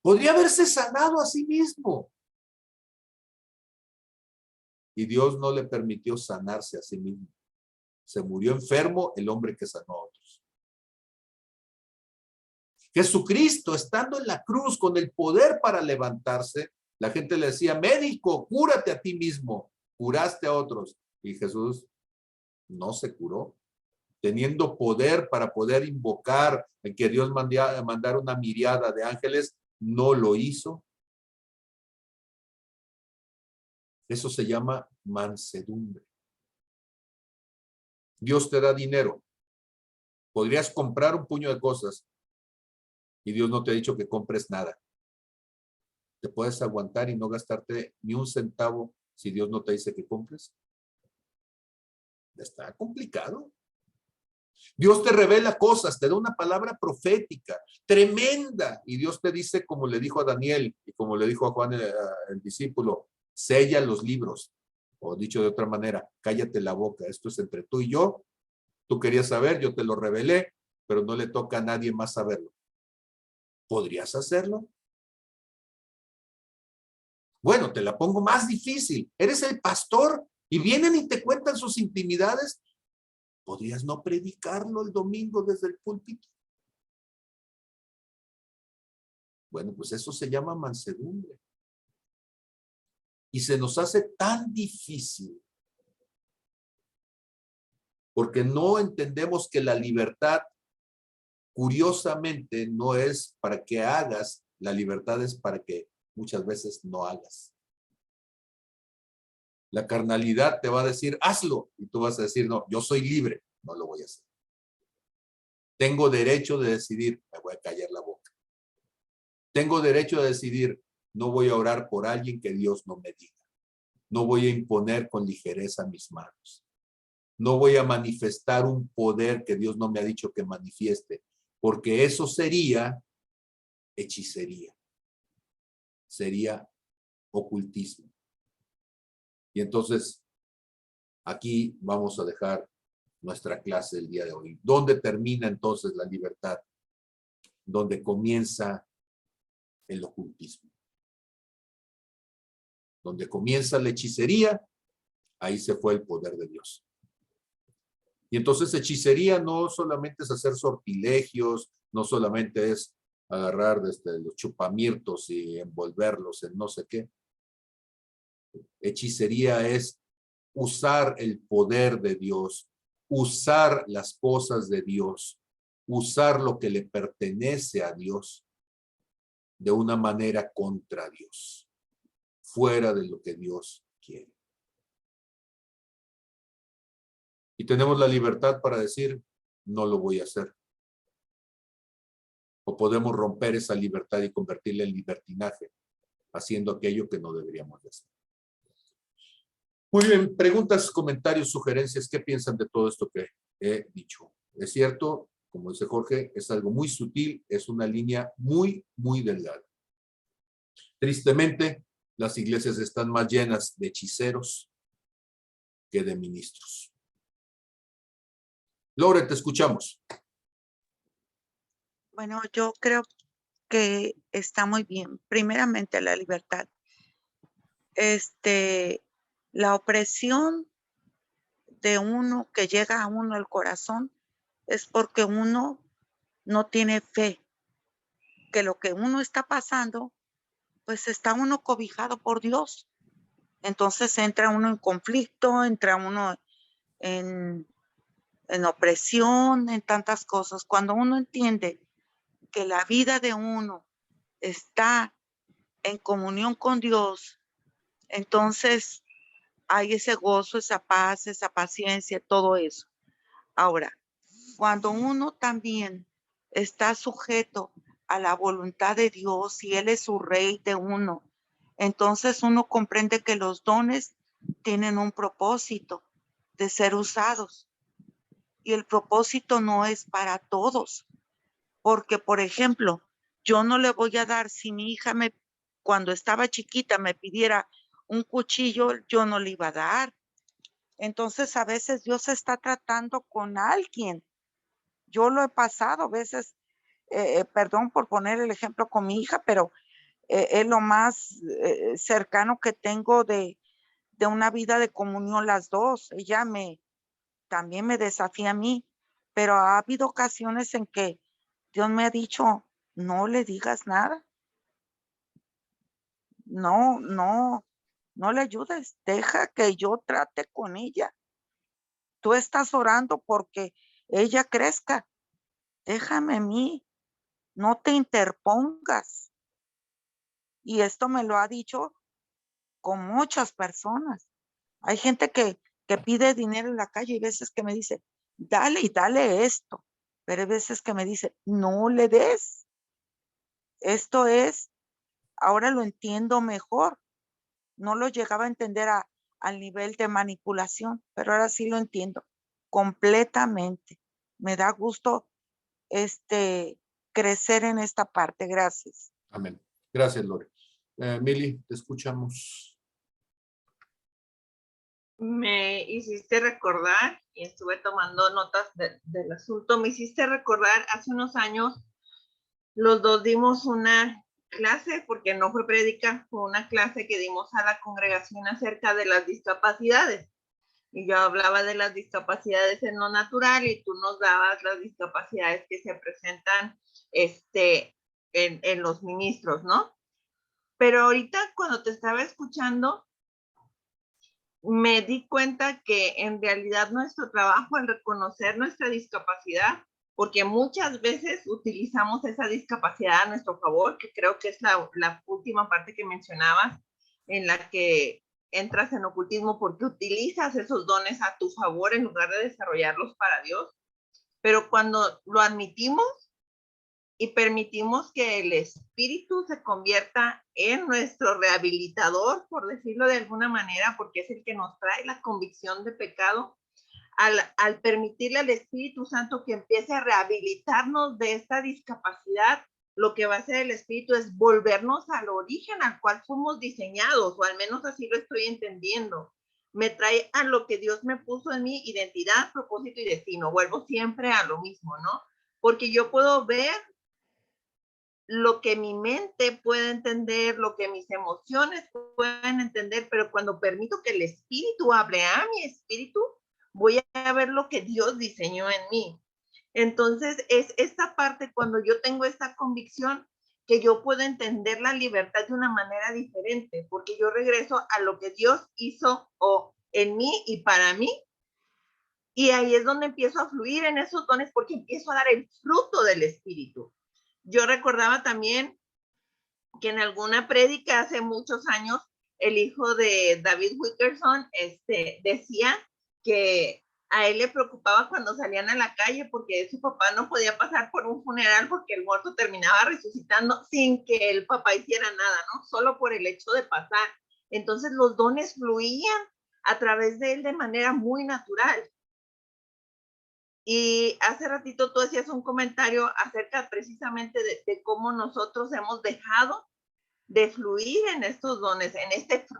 podría haberse sanado a sí mismo. Y Dios no le permitió sanarse a sí mismo. Se murió enfermo el hombre que sanó a otros. Jesucristo, estando en la cruz con el poder para levantarse, la gente le decía, médico, cúrate a ti mismo. Curaste a otros. Y Jesús no se curó. Teniendo poder para poder invocar en que Dios mandara una miriada de ángeles, no lo hizo. Eso se llama mansedumbre. Dios te da dinero. Podrías comprar un puño de cosas y Dios no te ha dicho que compres nada. ¿Te puedes aguantar y no gastarte ni un centavo si Dios no te dice que compres? Está complicado. Dios te revela cosas, te da una palabra profética tremenda y Dios te dice, como le dijo a Daniel y como le dijo a Juan el discípulo, sella los libros, o dicho de otra manera, cállate la boca, esto es entre tú y yo, tú querías saber, yo te lo revelé, pero no le toca a nadie más saberlo. ¿Podrías hacerlo? Bueno, te la pongo más difícil, eres el pastor y vienen y te cuentan sus intimidades. ¿Podrías no predicarlo el domingo desde el púlpito? Bueno, pues eso se llama mansedumbre. Y se nos hace tan difícil porque no entendemos que la libertad, curiosamente, no es para que hagas, la libertad es para que muchas veces no hagas. La carnalidad te va a decir, hazlo, y tú vas a decir, no, yo soy libre, no lo voy a hacer. Tengo derecho de decidir, me voy a callar la boca. Tengo derecho de decidir, no voy a orar por alguien que Dios no me diga. No voy a imponer con ligereza mis manos. No voy a manifestar un poder que Dios no me ha dicho que manifieste, porque eso sería hechicería. Sería ocultismo. Y entonces, aquí vamos a dejar nuestra clase el día de hoy. ¿Dónde termina entonces la libertad? Donde comienza el ocultismo. Donde comienza la hechicería, ahí se fue el poder de Dios. Y entonces hechicería no solamente es hacer sortilegios, no solamente es agarrar desde los chupamirtos y envolverlos en no sé qué. Hechicería es usar el poder de Dios, usar las cosas de Dios, usar lo que le pertenece a Dios de una manera contra Dios, fuera de lo que Dios quiere. Y tenemos la libertad para decir, no lo voy a hacer. O podemos romper esa libertad y convertirla en libertinaje, haciendo aquello que no deberíamos de hacer. Muy bien, preguntas, comentarios, sugerencias, ¿qué piensan de todo esto que he dicho? Es cierto, como dice Jorge, es algo muy sutil, es una línea muy, muy delgada. Tristemente, las iglesias están más llenas de hechiceros que de ministros. Lore, te escuchamos. Bueno, yo creo que está muy bien. Primeramente, la libertad. La opresión de uno que llega a uno al corazón es porque uno no tiene fe, que lo que uno está pasando, pues está uno cobijado por Dios. Entonces entra uno en conflicto, entra uno en opresión, en tantas cosas. Cuando uno entiende que la vida de uno está en comunión con Dios, entonces hay ese gozo, esa paz, esa paciencia, todo eso. Ahora, cuando uno también está sujeto a la voluntad de Dios y Él es su rey de uno, entonces uno comprende que los dones tienen un propósito de ser usados. Y el propósito no es para todos. Porque, por ejemplo, yo no le voy a dar, si mi hija cuando estaba chiquita me pidiera un cuchillo, yo no le iba a dar. Entonces, a veces Dios está tratando con alguien. Yo lo he pasado, a veces, perdón por poner el ejemplo con mi hija, pero es lo más cercano que tengo de una vida de comunión las dos. Ella también me desafía a mí, pero ha habido ocasiones en que Dios me ha dicho, no le digas nada. No le ayudes. Deja que yo trate con ella. Tú estás orando porque ella crezca. Déjame a mí. No te interpongas. Y esto me lo ha dicho con muchas personas. Hay gente que pide dinero en la calle y veces que me dice, dale y dale esto. Pero hay veces que me dice, no le des. Esto es, ahora lo entiendo mejor. No lo llegaba a entender al nivel de manipulación, pero ahora sí lo entiendo completamente. Me da gusto crecer en esta parte. Gracias. Amén. Gracias, Lore. Mili, te escuchamos. Me hiciste recordar, y estuve tomando notas del asunto, me hiciste recordar hace unos años, los dos dimos una clase, porque no fue prédica, fue una clase que dimos a la congregación acerca de las discapacidades. Y yo hablaba de las discapacidades en lo natural y tú nos dabas las discapacidades que se presentan en los ministros, ¿no? Pero ahorita cuando te estaba escuchando, me di cuenta que en realidad nuestro trabajo al reconocer nuestra discapacidad, porque muchas veces utilizamos esa discapacidad a nuestro favor, que creo que es la última parte que mencionabas, en la que entras en ocultismo porque utilizas esos dones a tu favor en lugar de desarrollarlos para Dios. Pero cuando lo admitimos y permitimos que el Espíritu se convierta en nuestro rehabilitador, por decirlo de alguna manera, porque es el que nos trae la convicción de pecado, al permitirle al Espíritu Santo que empiece a rehabilitarnos de esta discapacidad, lo que va a hacer el Espíritu es volvernos al origen al cual fuimos diseñados, o al menos así lo estoy entendiendo. Me trae a lo que Dios me puso en mi identidad, propósito y destino. Vuelvo siempre a lo mismo, ¿no? Porque yo puedo ver lo que mi mente puede entender, lo que mis emociones pueden entender, pero cuando permito que el Espíritu hable a mi espíritu, voy a ver lo que Dios diseñó en mí. Entonces, es esta parte cuando yo tengo esta convicción que yo puedo entender la libertad de una manera diferente, porque yo regreso a lo que Dios hizo o en mí y para mí, y ahí es donde empiezo a fluir en esos dones porque empiezo a dar el fruto del Espíritu. Yo recordaba también que en alguna prédica hace muchos años, el hijo de David Wickerson decía que a él le preocupaba cuando salían a la calle porque su papá no podía pasar por un funeral porque el muerto terminaba resucitando sin que el papá hiciera nada, ¿no? Solo por el hecho de pasar. Entonces los dones fluían a través de él de manera muy natural. Y hace ratito tú hacías un comentario acerca precisamente de cómo nosotros hemos dejado de fluir en estos dones,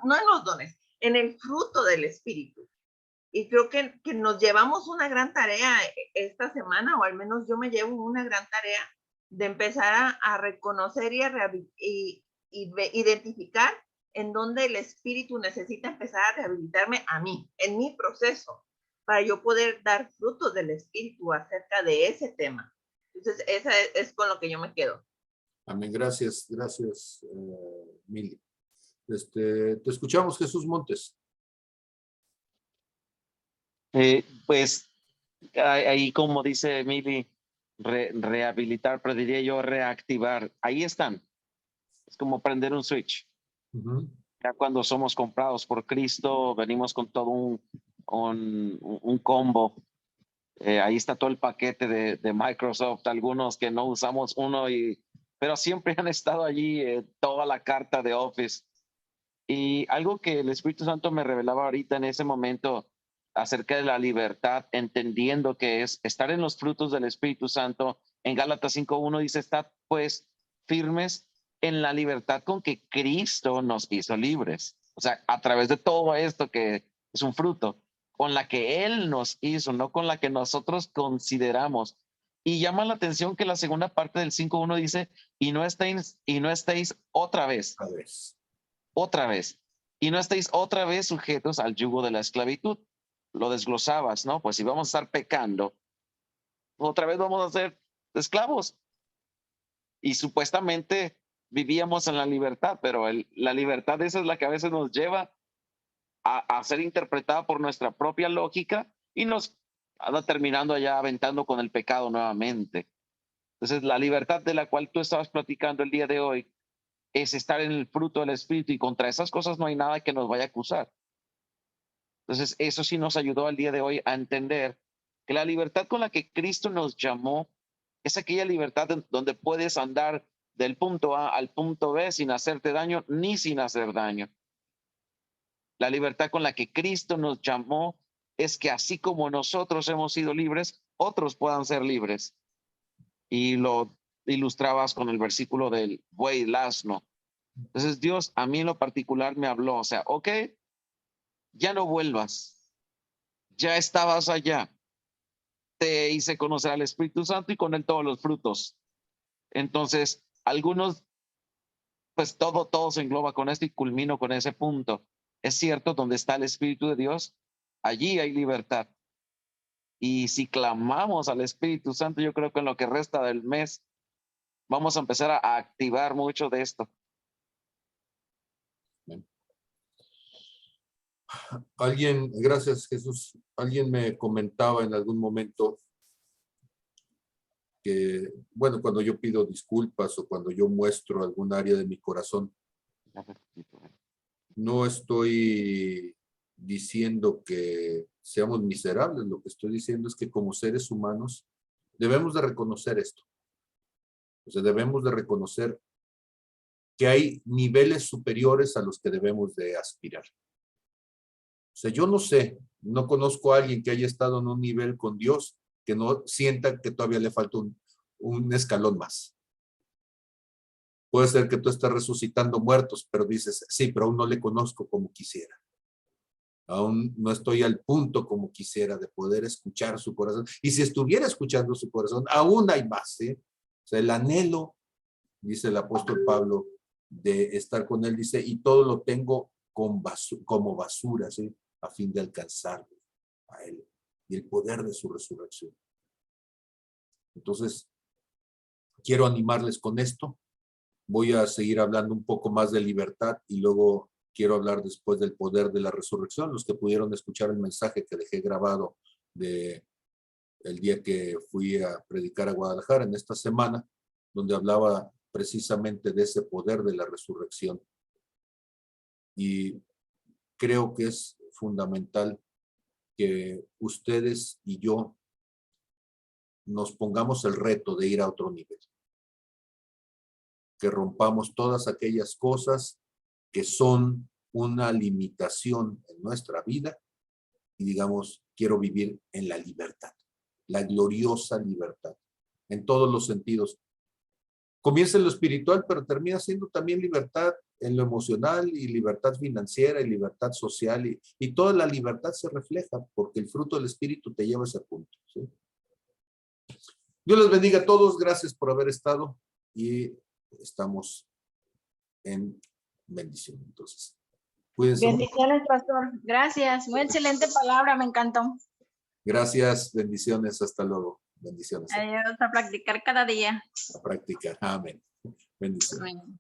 no en los dones, en el fruto del Espíritu. Y creo que nos llevamos una gran tarea esta semana, o al menos yo me llevo una gran tarea de empezar a reconocer y identificar en dónde el Espíritu necesita empezar a rehabilitarme a mí, en mi proceso, para yo poder dar frutos del Espíritu acerca de ese tema. Entonces, esa es con lo que yo me quedo. Amén, gracias, Mili. Te escuchamos, Jesús Montes. Pues ahí como dice Mili, rehabilitar, pero diría yo reactivar. Ahí están. Es como prender un switch. Ya cuando somos comprados por Cristo, venimos con todo un combo. Ahí está todo el paquete de Microsoft, algunos que no usamos uno, pero siempre han estado allí toda la carta de Office. Y algo que el Espíritu Santo me revelaba ahorita en ese momento acerca de la libertad, entendiendo que es estar en los frutos del Espíritu Santo. En Gálatas 5:1 dice, estad pues firmes en la libertad con que Cristo nos hizo libres. O sea, a través de todo esto que es un fruto, con la que Él nos hizo, no con la que nosotros consideramos. Y llama la atención que la segunda parte del 5:1 dice, y no estéis otra vez, y no estéis otra vez sujetos al yugo de la esclavitud. Lo desglosabas, ¿no? Pues si vamos a estar pecando, otra vez vamos a ser esclavos. Y supuestamente vivíamos en la libertad, pero la libertad esa es la que a veces nos lleva a ser interpretada por nuestra propia lógica y nos anda terminando allá aventando con el pecado nuevamente. Entonces, la libertad de la cual tú estabas platicando el día de hoy es estar en el fruto del Espíritu, y contra esas cosas no hay nada que nos vaya a acusar. Entonces, eso sí nos ayudó al día de hoy a entender que la libertad con la que Cristo nos llamó es aquella libertad donde puedes andar del punto A al punto B sin hacerte daño ni sin hacer daño. La libertad con la que Cristo nos llamó es que así como nosotros hemos sido libres, otros puedan ser libres. Y lo ilustrabas con el versículo del buey y el asno. Entonces Dios a mí en lo particular me habló, o sea, ok, ya no vuelvas, ya estabas allá, te hice conocer al Espíritu Santo y con él todos los frutos. Entonces, algunos, pues todo se engloba con esto y culmino con ese punto. Es cierto, donde está el Espíritu de Dios, allí hay libertad. Y si clamamos al Espíritu Santo, yo creo que en lo que resta del mes vamos a empezar a activar mucho de esto. Alguien, gracias Jesús, alguien me comentaba en algún momento que, bueno, cuando yo pido disculpas o cuando yo muestro algún área de mi corazón, no estoy diciendo que seamos miserables, lo que estoy diciendo es que como seres humanos debemos de reconocer esto. O sea, debemos de reconocer que hay niveles superiores a los que debemos de aspirar. O sea, yo no sé, no conozco a alguien que haya estado en un nivel con Dios que no sienta que todavía le falta un escalón más. Puede ser que tú estés resucitando muertos, pero dices, sí, pero aún no le conozco como quisiera. Aún no estoy al punto como quisiera de poder escuchar su corazón. Y si estuviera escuchando su corazón, aún hay más, ¿sí? O sea, el anhelo, dice el apóstol Pablo, de estar con él, dice, y todo lo tengo como basura, ¿sí? A fin de alcanzarlo a él y el poder de su resurrección. Entonces, quiero animarles con esto. Voy a seguir hablando un poco más de libertad y luego quiero hablar después del poder de la resurrección. Los que pudieron escuchar el mensaje que dejé grabado el día que fui a predicar a Guadalajara en esta semana, donde hablaba precisamente de ese poder de la resurrección. Y creo que es fundamental que ustedes y yo nos pongamos el reto de ir a otro nivel. Que rompamos todas aquellas cosas que son una limitación en nuestra vida y digamos, quiero vivir en la libertad, la gloriosa libertad, en todos los sentidos. Comienza en lo espiritual, pero termina siendo también libertad en lo emocional y libertad financiera y libertad social y toda la libertad se refleja porque el fruto del espíritu te lleva a ese punto, ¿sí? Dios les bendiga a todos, gracias por haber estado y estamos en bendición. Entonces, cuídense. Bendiciones, pastor. Gracias. Muy excelente palabra, me encantó. Gracias, bendiciones, hasta luego. Bendiciones. Adiós, a practicar cada día. A practicar. Amén. Bendiciones. Amén.